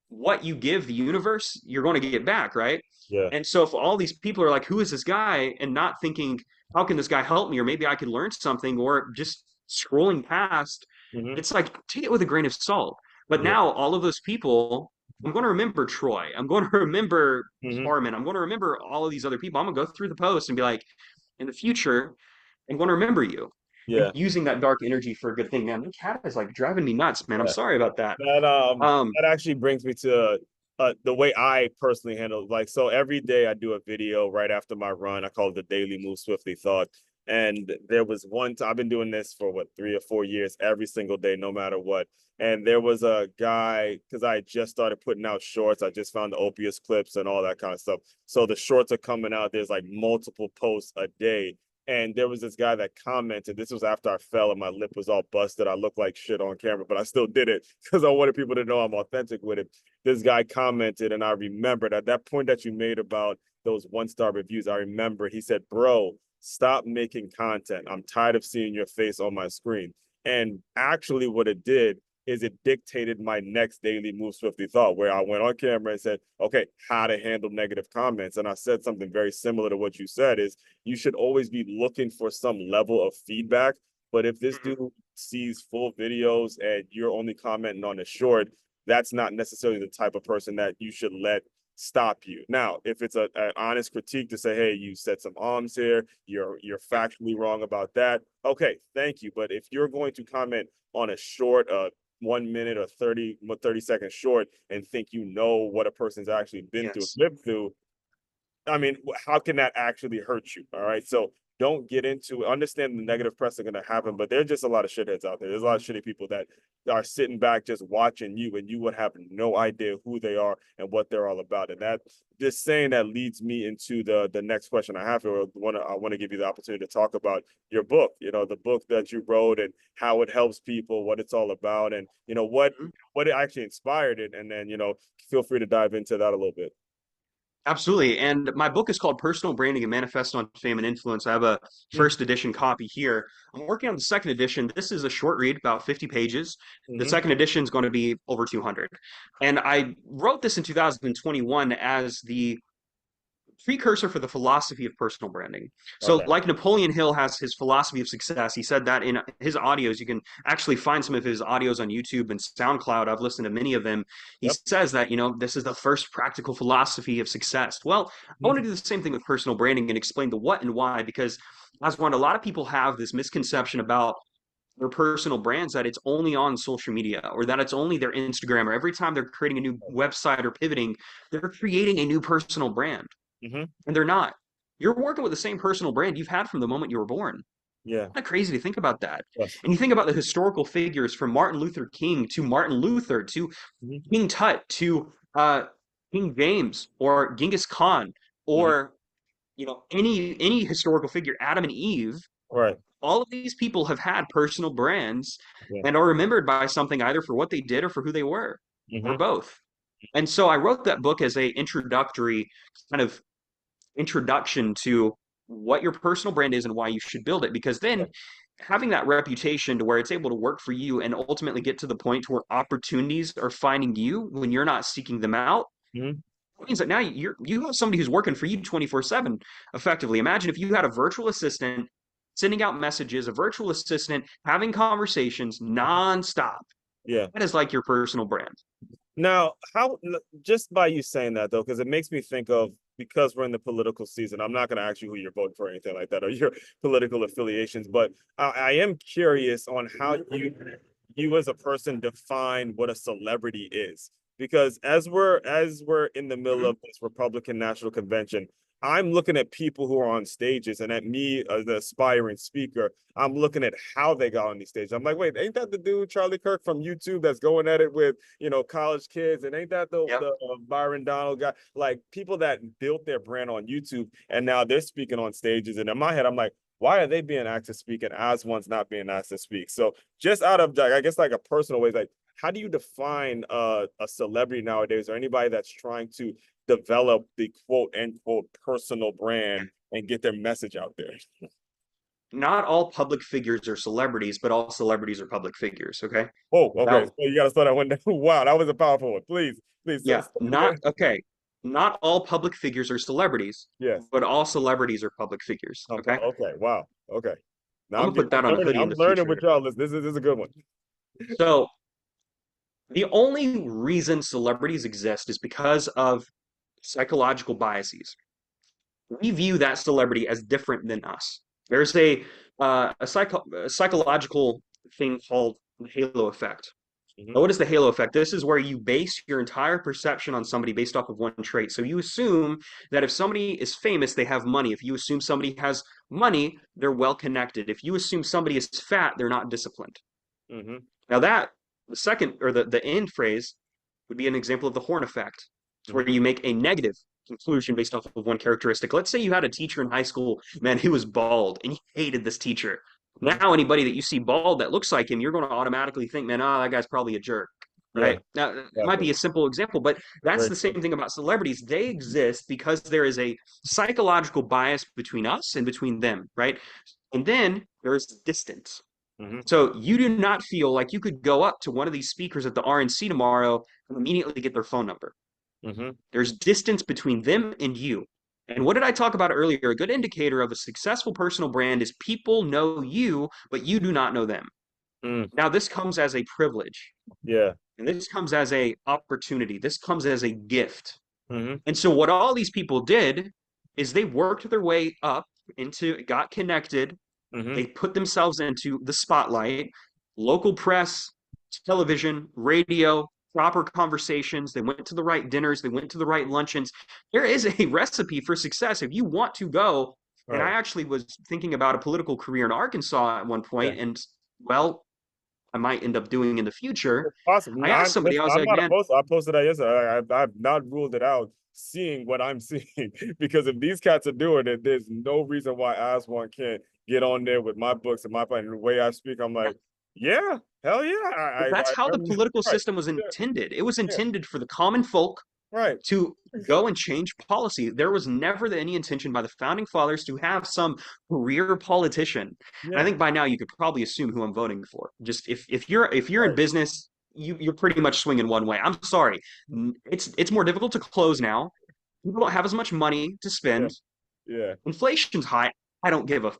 B: what you give the universe, you're going to get back, right?
A: yeah.
B: And so if all these people are like, who is this guy? And not thinking, how can this guy help me? Or maybe I could learn something, or just scrolling past,
A: Hmm.
B: it's like, take it with a grain of salt. But
A: Yeah.
B: now all of those people, I'm going to remember Troy. I'm going to remember
A: Hmm.
B: Harmon. I'm going to remember all of these other people. I'm going to go through the post and be like, in the future, I'm going to remember you. And
A: Yeah.
B: using that dark energy for a good thing, man. The cat is like driving me nuts, man. I'm
A: Yeah.
B: sorry about that.
A: That
B: Um,
A: that actually brings me to the way I personally handle like so every day I do a video right after my run. I call it the daily move swiftly thought. And there was one time I've been doing this for what 3 or 4 years every single day, no matter what. And there was a guy because I just started putting out shorts. I just found the Opius clips and all that kind of stuff. So the shorts are coming out. There's like multiple posts a day. And there was this guy that commented. This was after I fell and my lip was all busted. I looked like shit on camera, but I still did it because I wanted people to know I'm authentic with it. This guy commented, and I remembered at that point that you made about those 1-star reviews. I remember he said, "Bro, stop making content. I'm tired of seeing your face on my screen." And actually, what it did is it dictated my next daily move swiftly thought, where I went on camera and said, "Okay, how to handle negative comments." And I said something very similar to what you said: is you should always be looking for some level of feedback. But if this dude sees full videos and you're only commenting on a short, that's not necessarily the type of person that you should let stop you. Now, if it's an honest critique to say, "Hey, you said some arms here, you're factually wrong about that," okay, thank you. But if you're going to comment on a short 1 minute or 30 seconds short and think you know what a person's actually been through,
B: yes.
A: lived through, I mean, how can that actually hurt you? All right. So don't get into it. Understand the negative press are going to happen, but there's just a lot of shitheads out there. There's a lot of shitty people that are sitting back just watching you, and you would have no idea who they are and what they're all about. And that just saying that leads me into the next question I have. Or I want to give you the opportunity to talk about your book. The book that you wrote and how it helps people, what it's all about, and what it actually inspired it. And then feel free to dive into that a little bit.
B: Absolutely. And my book is called Personal Branding and Manifesto on Fame and Influence. I have a first edition copy here. I'm working on the second edition. This is a short read, about 50 pages. The
A: Mm-hmm.
B: second edition is going to be over 200. And I wrote this in 2021 as the precursor for the philosophy of personal branding. So,
A: Okay.
B: like Napoleon Hill has his philosophy of success, he said that in his audios. You can actually find some of his audios on YouTube and SoundCloud. I've listened to many of them. He
A: Yep.
B: says that, this is the first practical philosophy of success. Well, I want to do the same thing with personal branding and explain the what and why, because as one, a lot of people have this misconception about their personal brands that it's only on social media or that it's only their Instagram, or every time they're creating a new website or pivoting, they're creating a new personal brand.
A: Mm-hmm.
B: And they're not. You're working with the same personal brand you've had from the moment you were born.
A: Yeah.
B: Kind of crazy to think about that.
A: Yes.
B: And you think about the historical figures from Martin Luther King to Martin Luther to
A: Mm-hmm.
B: King Tut to King James or Genghis Khan
A: Mm-hmm.
B: or any historical figure, Adam and Eve.
A: Right.
B: All of these people have had personal brands
A: Yeah.
B: and are remembered by something either for what they did or for who they were, or
A: Mm-hmm.
B: both. And so I wrote that book as a introductory kind of introduction to what your personal brand is and why you should build it. Because then having that reputation to where it's able to work for you and ultimately get to the point where opportunities are finding you when you're not seeking them out,
A: Mhm.
B: it means that now you have somebody who's working for you 24/7 effectively. Imagine if you had a virtual assistant sending out messages, a virtual assistant having conversations nonstop.
A: Yeah.
B: That is like your personal brand.
A: Now, just by you saying that though, because it makes me think of, because we're in the political season, I'm not going to ask you who you're voting for or anything like that or your political affiliations, but I am curious on how you as a person define what a celebrity is. Because as we're in the middle
B: Mhm.
A: of this Republican National Convention, I'm looking at people who are on stages, and at me as the aspiring speaker, I'm looking at how they got on these stages. I'm like, wait, ain't that the dude Charlie Kirk from YouTube that's going at it with college kids, and ain't that the
B: Yep.
A: the Byron Donald guy? Like people that built their brand on YouTube, and now they're speaking on stages. And in my head, I'm like, why are they being asked to speak and as one's not being asked to speak? So just out of I guess like a personal way, like how do you define a celebrity nowadays, or anybody that's trying to develop the quote unquote personal brand and get their message out there?
B: Not all public figures are celebrities, but all celebrities are public figures. Okay.
A: Oh, okay.
B: So
A: So you got to slow that one down. Wow, that was a powerful one. Please, please.
B: yeah,
A: Slow it down.
B: not all public figures are celebrities,
A: Yes.
B: but all celebrities are public figures. Okay.
A: Okay. Wow. Okay. Now
B: I'm gonna put that on a hoodie in
A: I'm
B: the
A: learning with
B: future.
A: y'all. This is a good one.
B: So the only reason celebrities exist is because of psychological biases. We view that celebrity as different than us. There's a psychological thing called the halo effect.
A: Hmm.
B: Now, what is the halo effect? This is where you base your entire perception on somebody based off of one trait. So you assume that if somebody is famous, they have money. If you assume somebody has money, they're well connected. If you assume somebody is fat, they're not disciplined.
A: Hmm.
B: Now that the second or the end phrase would be an example of the horn effect. It's where
A: Hmm.
B: you make a negative conclusion based off of one characteristic. Let's say you had a teacher in high school, man, who was bald, and you hated this teacher.
A: Hmm.
B: Now, anybody that you see bald that looks like him, you're going to automatically think, man, oh, that guy's probably a jerk,
A: Yeah.
B: right? Now, it might
A: Exactly.
B: be a simple example, but that's
A: Very
B: the same
A: true.
B: thing about celebrities. They exist because there is a psychological bias between us and between them, right? And then there's distance.
A: Hmm.
B: So you do not feel like you could go up to one of these speakers at the RNC tomorrow and immediately get their phone number.
A: Hmm.
B: There's distance between them and you. And what did I talk about earlier? A good indicator of a successful personal brand is people know you, but you do not know them.
A: Mm.
B: Now, this comes as a privilege,
A: Yeah.
B: and this comes as a opportunity. This comes as a gift.
A: Hmm.
B: And so what all these people did is they worked their way up into, got connected,
A: Hmm.
B: they put themselves into the spotlight, local press, television, radio, proper conversations. They went to the right dinners, they went to the right luncheons. There is a recipe for success if you want to go. And I
A: Right.
B: actually was thinking about a political career in Arkansas at one
A: Yeah.
B: point, and well, I might end up doing in the future.
A: It's possible.
B: I asked somebody, I was
A: I'm
B: like,
A: not
B: man,
A: opposed. I posted that yesterday. I've not ruled it out. Seeing what I'm seeing, because if these cats are doing it, there's no reason why As One can't get on there with my books and my plan. And the way I speak, I'm like, yeah, hell yeah.
B: but that's how the
A: I
B: political
A: right.
B: system was
A: Yeah.
B: intended. It was
A: Yeah.
B: intended for the common folk
A: Right.
B: to go and change policy. There was never any intention by the founding fathers to have some career politician. And I
A: Yeah.
B: think by now you could probably assume who I'm voting for. Just if you're in
A: Right.
B: business, you're pretty much swinging one way. I'm sorry, it's more difficult to close now. People don't have as much money to
A: Yeah.
B: spend.
A: Yeah.
B: Inflation's high. I don't give a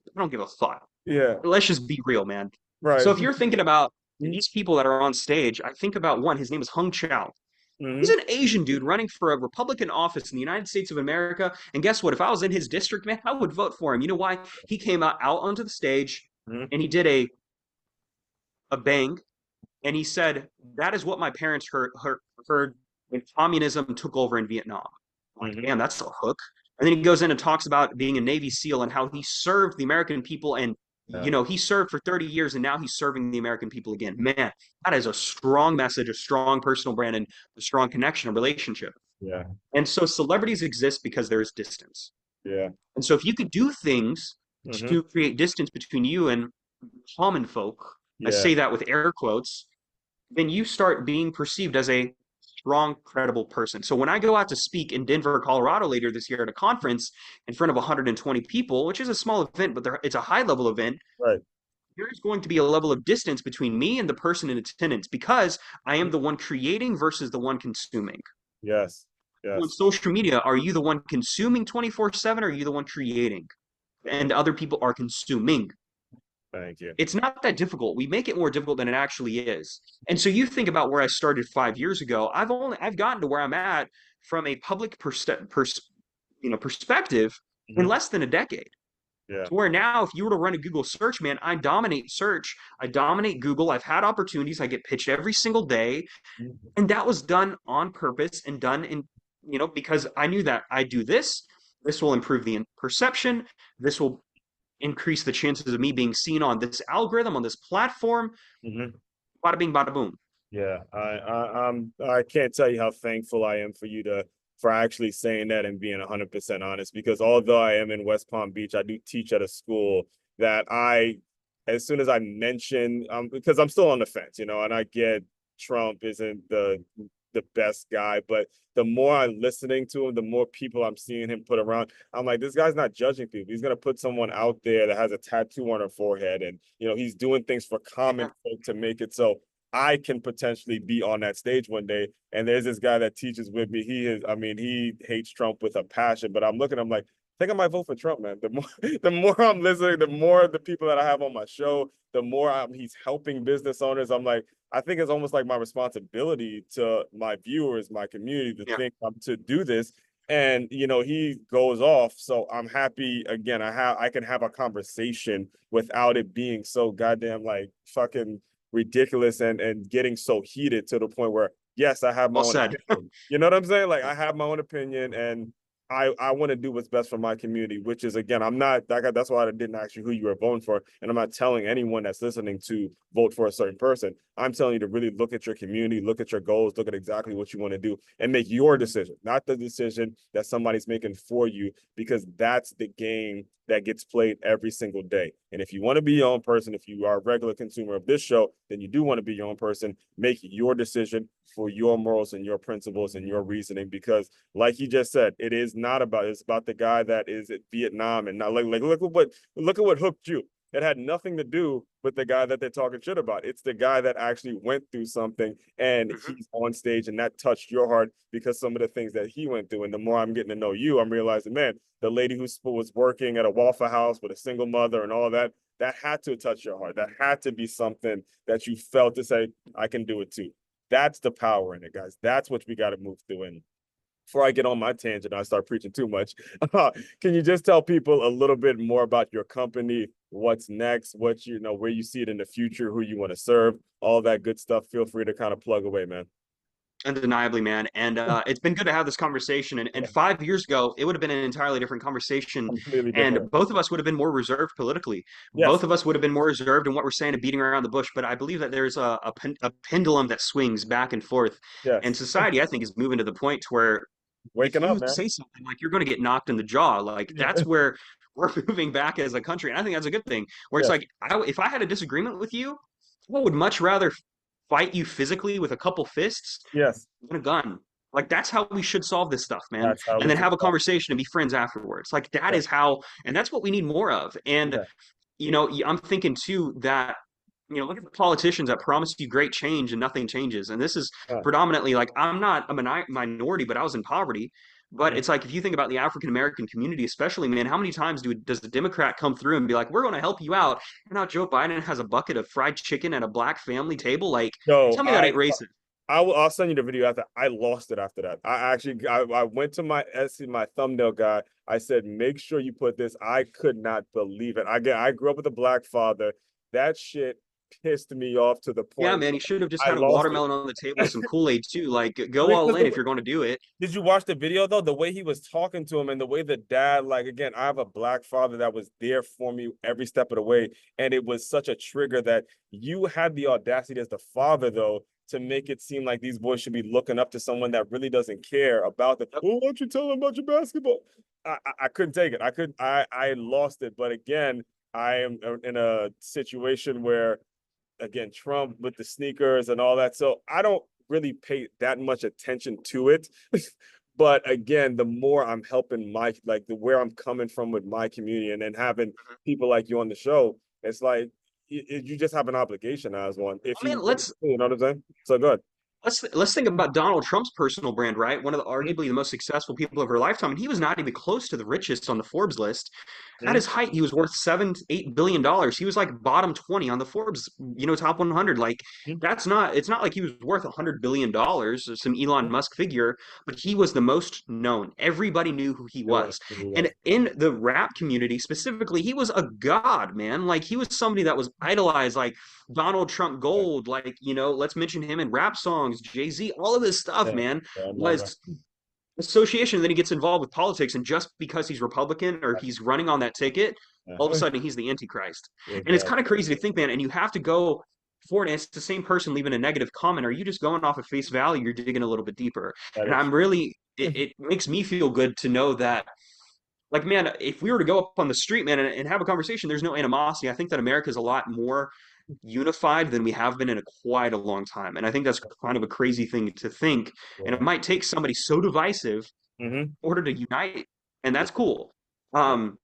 B: fuck.
A: Yeah.
B: Let's just be real, man. So
A: Right.
B: if you're thinking about these people that are on stage, I think about one. His name is Hung Chow. He's
A: Hmm.
B: an Asian dude running for a Republican office in the United States of America. And guess what? If I was in his district, man, I would vote for him. You know why? He came out onto the stage
A: Hmm.
B: and he did a bang and he said, that is what my parents heard when communism took over in Vietnam. I'm like,
A: Hmm.
B: damn, that's a hook. And then he goes in and talks about being a Navy SEAL and how he served the American people and
A: Yeah.
B: he served for 30 years and now he's serving the American people again. Man, that is a strong message, a strong personal brand, and a strong connection, a relationship.
A: Yeah.
B: And so celebrities exist because there is distance.
A: Yeah.
B: And so if you could do things
A: Hmm.
B: to create distance between you and common folk, I
A: Yeah.
B: say that with air quotes, then you start being perceived as a strong, credible person. So when I go out to speak in Denver, Colorado later this year at a conference in front of 120 people, which is a small event, but it's a high level event,
A: Right.
B: there's going to be a level of distance between me and the person in attendance because I am the one creating versus the one consuming.
A: Yes.
B: On
A: Yes.
B: social media, are you the one consuming 24/7 or are you the one creating? And other people are consuming.
A: Thank you.
B: It's not that difficult. We make it more difficult than it actually is. And so you think about where I started 5 years ago. I've gotten to where I'm at from a public perspective in
A: Mhm.
B: less than a decade.
A: Yeah.
B: To where now, if you were to run a Google search, man, I dominate search. I dominate Google. I've had opportunities. I get pitched every single day.
A: Mhm.
B: And that was done on purpose and done because I knew that I do this. This will improve the perception. This will increase the chances of me being seen on this algorithm, on this platform.
A: Mhm.
B: Bada bing, bada boom.
A: Yeah, I can't tell you how thankful I am for you to for actually saying that and being 100% honest. Because although I am in West Palm Beach, I do teach at a school that as soon as I mention, because I'm still on the fence, and I get Trump isn't the best guy, but the more I'm listening to him, the more people I'm seeing him put around. I'm like, this guy's not judging people. He's gonna put someone out there that has a tattoo on her forehead, and he's doing things for common
B: Yeah.
A: folk to make it so I can potentially be on that stage one day. And there's this guy that teaches with me. He hates Trump with a passion, but I'm like, I think I might vote for Trump, man. The more I'm listening, the more the people that I have on my show, the more he's helping business owners. I'm like, I think it's almost like my responsibility to my viewers, my community, to
B: Yeah.
A: think to do this. And he goes off, so I'm happy again. I can have a conversation without it being so goddamn like fucking ridiculous and getting so heated to the point where yes, I have my
B: Well
A: own
B: said.
A: opinion. You know what I'm saying? Like I have my own opinion and I want to do what's best for my community, which is again, I'm not that's why I didn't ask you who you were voting for. And I'm not telling anyone that's listening to vote for a certain person. I'm telling you to really look at your community, look at your goals, look at exactly what you want to do and make your decision, not the decision that somebody's making for you, because that's the game that gets played every single day. And if you want to be your own person, if you are a regular consumer of this show, then you do want to be your own person. Make your decision for your morals and your principles and your reasoning, because like you just said, it's about the guy that is at Vietnam and not like look at what hooked you. It had nothing to do with the guy that they're talking shit about. It's the guy that actually went through something and
B: Mhm.
A: he's on stage and that touched your heart because some of the things that he went through. And the more I'm getting to know you, I'm realizing, man, the lady who was working at a Waffle House with a single mother and all that, that had to touch your heart. That had to be something that you felt to say, I can do it too. That's the power in it, guys. That's what we got to move through. And before I get on my tangent, I start preaching too much. Can you just tell people a little bit more about your company, what's next, where you see it in the future, who you want to serve, all that good stuff? Feel free to kind of plug away, man.
B: Undeniably, man. And it's been good to have this conversation. And
A: Yeah,
B: 5 years ago, it would have been an entirely different conversation.
A: completely
B: And
A: different.
B: both of us would have been more reserved politically. Both
A: Yes,
B: of us would have been more reserved in what we're saying and beating around the bush. But I believe that there's a pendulum that swings back and forth. And
A: yes.
B: society, I think, is moving to the point where if
A: Waking up,
B: you
A: man.
B: say something like you're going to get knocked in the jaw, like
A: Yeah,
B: that's where we're moving back as a country. And I think that's a good thing. Where it's
A: yes,
B: like, if I had a disagreement with you, I would much rather fight you physically with a couple fists
A: yes.
B: than a gun. Like that's how we should solve this stuff, man.
A: That's how
B: And
A: we
B: then
A: should
B: have a
A: start.
B: conversation and be friends afterwards. Like that
A: Yeah,
B: is how, and that's what we need more of. And
A: yeah,
B: I'm thinking too that look at the politicians that promise you great change and nothing changes. And this is
A: uh,
B: predominantly like I'm not a minority, but I was in poverty. But
A: yeah.
B: it's like if you think about the African American community, especially, man, how many times does the Democrat come through and be like, "We're going to help you out," and now Joe Biden has a bucket of fried chicken at a black family table? Like,
A: No,
B: tell me that ain't racist.
A: I'll send you the video after. I lost it after that. I went to my Etsy, my thumbnail guy. I said, make sure you put this. I could not believe it. I grew up with a black father. That shit pissed me off to the
B: Yeah,
A: point
B: man, you should have just
A: I
B: had a
A: lost it.
B: watermelon on the table with some Kool-Aid too. Like, go all
A: Because
B: in if you're going to do it.
A: did you watch the video though? The way he was talking to him and the way the dad, like again, I have a black father that was there for me every step of the way. And it was such a trigger that you had the audacity as the father though to make it seem like these boys should be looking up to someone that really doesn't care about them.
B: Yep.
A: Well, why don't you tell them about your basketball? I couldn't take it. I lost it. But again, I am in a situation where again, Trump with the sneakers and all that. So I don't really pay that much attention to it. But again, the more I'm helping where I'm coming from with my community, and then having people like you on the show, it's like you just have an obligation as one. If
B: I mean,
A: you know what I'm saying? So good.
B: let's think about Donald Trump's personal brand, right? One of the arguably the most successful people of her lifetime, and he was not even close to the richest on the Forbes list. At
A: Mhm.
B: his height, he was worth $7-8 billion. He was like bottom 20 on the Forbes, top 100. Like
A: Mhm.
B: it's not like he was worth $100 billion or some Elon Musk figure, but he was the most known. Everybody knew who he
A: Everyone
B: was. And
A: was.
B: in the rap community specifically, he was a god, man. Like he was somebody that was idolized. Like Donald Trump
A: Yeah,
B: Gold, like, let's mention him in rap songs, Jay-Z, all of this stuff,
A: yeah,
B: man,
A: yeah, I remember.
B: was association. And then he gets involved with politics, and just because he's Republican or he's running on that ticket, all of a
A: Yeah.
B: sudden he's the Antichrist. And it's
A: Exactly.
B: kind of crazy to think, man, and you have to go for it. And it's the same person leaving a negative comment. Are you just going off of face value? You're digging a little bit deeper.
A: That
B: And
A: is.
B: I'm really, it makes me feel good to know that, like, man, if we were to go up on the street, man, and have a conversation, there's no animosity. I think that America is a lot more unified than we have been in quite a long time. And I think that's kind of a crazy thing to think. And it
A: Yeah.
B: might take somebody so divisive
A: Hmm.
B: in order to unite. And
A: Yeah.
B: that's cool. Man,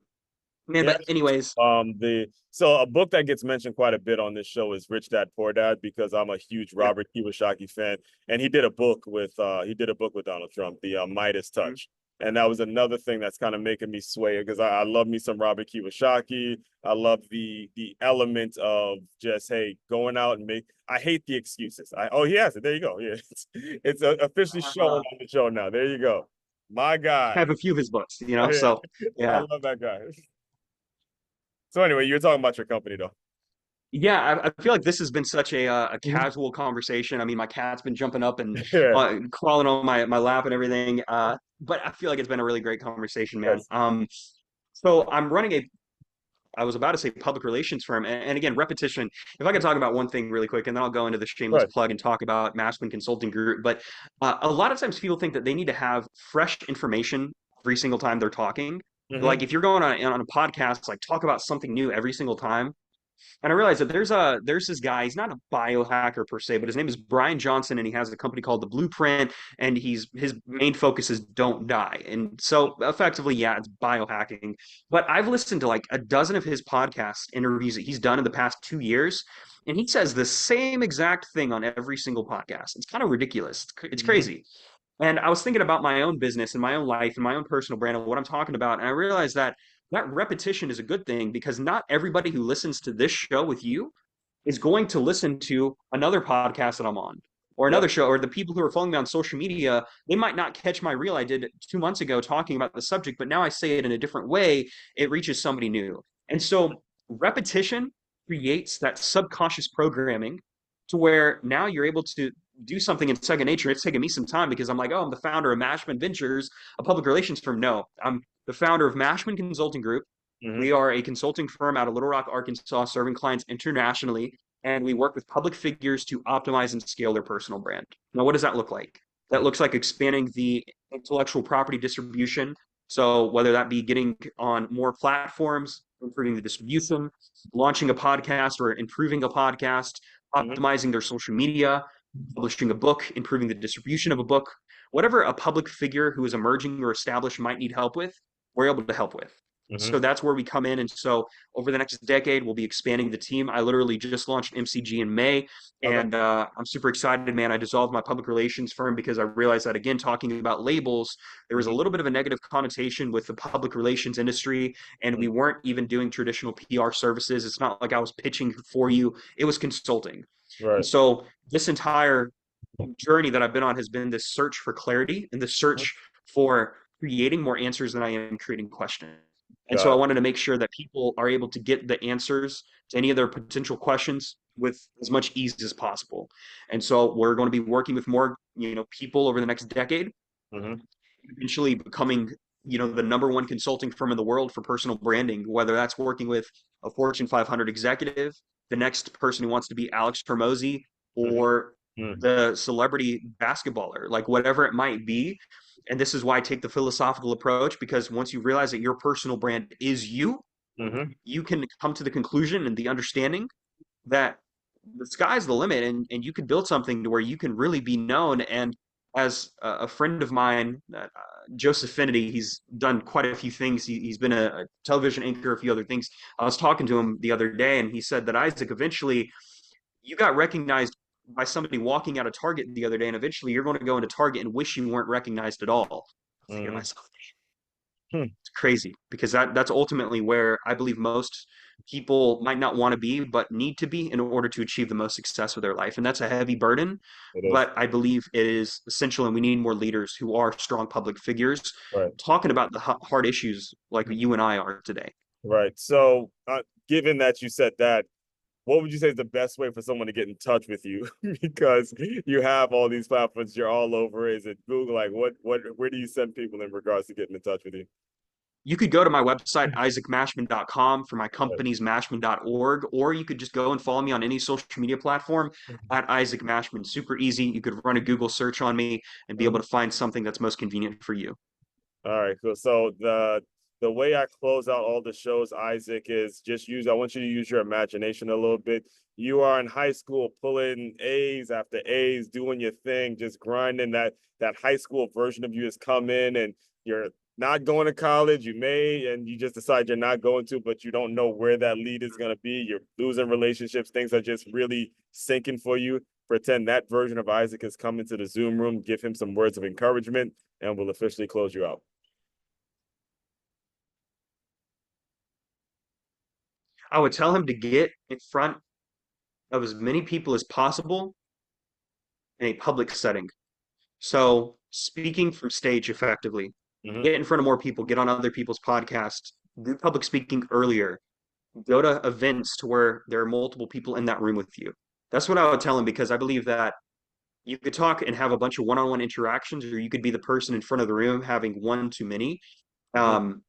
A: Yeah.
B: but anyways,
A: The so a book that gets mentioned quite a bit on this show is Rich Dad Poor Dad, because I'm a huge
B: yeah.
A: Robert Kiyosaki fan, and he did a book with Donald Trump, the Midas
B: Mhm.
A: Touch. And that was another thing that's kind of making me sway, because I love me some Robert Kiyosaki. I love the element of just, hey, going out and make. I hate the excuses. He has it. There you go. Yeah, it's officially shown
B: Uh,
A: on the show now. There you go. My
B: I
A: guy.
B: have a few of his books,
A: Yeah,
B: so
A: I
B: yeah.
A: love that guy. So anyway, you're talking about your company though.
B: Yeah, I feel like this has been such a
A: Mhm.
B: casual conversation. I mean, my cat's been jumping up and
A: Yeah.
B: crawling on my lap and everything. But I feel like it's been a really great conversation, man.
A: Yes.
B: So I'm running I was about to say public relations firm, and again, repetition. If I could talk about one thing really quick, and then I'll go into the shameless
A: Right.
B: plug and talk about Mashman Consulting Group. But a lot of times people think that they need to have fresh information every single time they're talking.
A: Mm-hmm.
B: Like if you're going on a podcast, like talk about something new every single time. And I realized that there's this guy. He's not a biohacker per se, but his name is Brian Johnson, and he has a company called The Blueprint. And his main focus is don't die. And so effectively, yeah, it's biohacking. But I've listened to like a dozen of his podcast interviews that he's done in the past 2 years, and he says the same exact thing on every single podcast. It's kind of ridiculous. It's
A: Mm-hmm.
B: crazy. And I was thinking about my own business and my own life and my own personal brand and what I'm talking about. And I realized that that repetition is a good thing because not everybody who listens to this show with you is going to listen to another podcast that I'm on or
A: Yep.
B: another show, or the people who are following me on social media. They might not catch my reel I did 2 months ago talking about the subject, but now I say it in a different way. It reaches somebody new. And so repetition creates that subconscious programming to where now you're able to do something in second nature. It's taken me some time because I'm like, oh, I'm the founder of Mashman Ventures, a public relations firm. No, I'm the founder of Mashman Consulting Group.
A: Mm-hmm.
B: We are a consulting firm out of Little Rock, Arkansas, serving clients internationally, and we work with public figures to optimize and scale their personal brand. Now, what does that look like? That looks like expanding the intellectual property distribution. So, whether that be getting on more platforms, improving the distribution, launching a podcast or improving a podcast,
A: Mm-hmm.
B: optimizing their social media, publishing a book, improving the distribution of a book, whatever a public figure who is emerging or established might need help with, we're able to help with.
A: Mm-hmm.
B: So that's where we come in. And so over the next decade, we'll be expanding the team. I literally just launched MCG in May,
A: Okay.
B: and I'm super excited, man. I dissolved my public relations firm because I realized that, again, talking about labels, there was a
A: Mm-hmm.
B: little bit of a negative connotation with the public relations industry, and we weren't even doing traditional PR services. It's not like I was pitching for you, it was consulting. And
A: Right.
B: so this entire journey that I've been on has been this search for clarity and the search for creating more answers than I am creating questions. And so I
A: Got
B: wanted to make sure that people are able to get the answers to any of their potential questions with as much ease as possible. And so we're going to be working with more, people over the next decade,
A: it. Mm-hmm.
B: eventually becoming, the number one consulting firm in the world for personal branding, whether that's working with a Fortune 500 executive, the next person who wants to be Alex Hormozy, or
A: Mm-hmm.
B: the celebrity basketballer, like whatever it might be. And this is why I take the philosophical approach, because once you realize that your personal brand is you,
A: Mm-hmm.
B: you can come to the conclusion and the understanding that the sky's the limit, and you can build something to where you can really be known. And as a friend of mine, Joseph Finity, he's done quite a few things. He's been a television anchor, a few other things. I was talking to him the other day, and he said that Isaac, eventually you got recognized by somebody walking out of Target the other day, and eventually you're going to go into Target and wish you weren't recognized at all. I think to
A: Mhm.
B: myself,
A: Hmm.
B: it's crazy because that's ultimately where I believe most people might not want to be, but need to be in order to achieve the most success with their life. And that's a heavy burden,
A: It is.
B: but I believe it is essential, and we need more leaders who are strong public figures
A: Right.
B: talking about the hard issues like you and I are today.
A: Right. So, given that you said that, what would you say is the best way for someone to get in touch with you? Because you have all these platforms, you're all over. Is it Google? Like, where do you send people in regards to getting in touch with you?
B: You could go to my website, isaacmashman.com, for my
A: Right.
B: company's mashman.org, or you could just go and follow me on any social media platform at Isaac Mashman. Super easy. You could run a Google search on me and be able
A: Mhm.
B: to find something that's most convenient for you.
A: All right, cool. So the way I close out all the shows, Isaac, is just use. I want you to use your imagination a little bit. You are in high school, pulling A's after A's, doing your thing, just grinding. That high school version of you has come in, and you're not going to college. You may, and you just decide you're not going to, but you don't know where that lead is going to be. You're losing relationships. Things are just really sinking for you. Pretend that version of Isaac has come into the Zoom room. Give him some words of encouragement, and we'll officially close you out.
B: I would tell him to get in front of as many people as possible in a public setting. So, speaking from stage effectively,
A: Mhm.
B: get in front of more people, get on other people's podcasts, do public speaking earlier, go to events to where there are multiple people in that room with you. That's what I would tell him because I believe that you could talk and have a bunch of one-on-one interactions, or you could be the person in front of the room having one too many.
A: Mhm.
B: Um,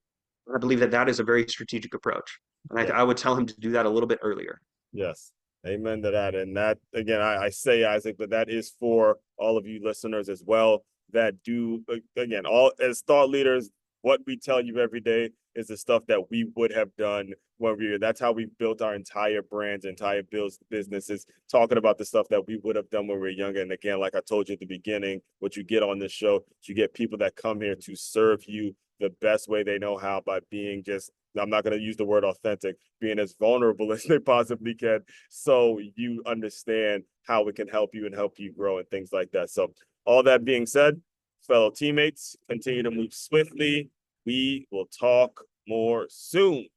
B: I believe that that is a very strategic approach, and
A: Yeah.
B: I would tell him to do that a little bit earlier.
A: Yes. Amen to that. And that, again, I say, Isaac, but that is for all of you listeners as well that do, again, all as thought leaders, what we tell you every day is the stuff that we would have done when we were, that's how we built our entire brands, entire businesses, talking about the stuff that we would have done when we were younger. And again, like I told you at the beginning, what you get on this show, you get people that come here to serve you the best way they know how by being just, I'm not going to use the word authentic, being as vulnerable as they possibly can, so you understand how it can help you and help you grow and things like that. So, all that being said, fellow teammates, continue to move swiftly. We will talk more soon.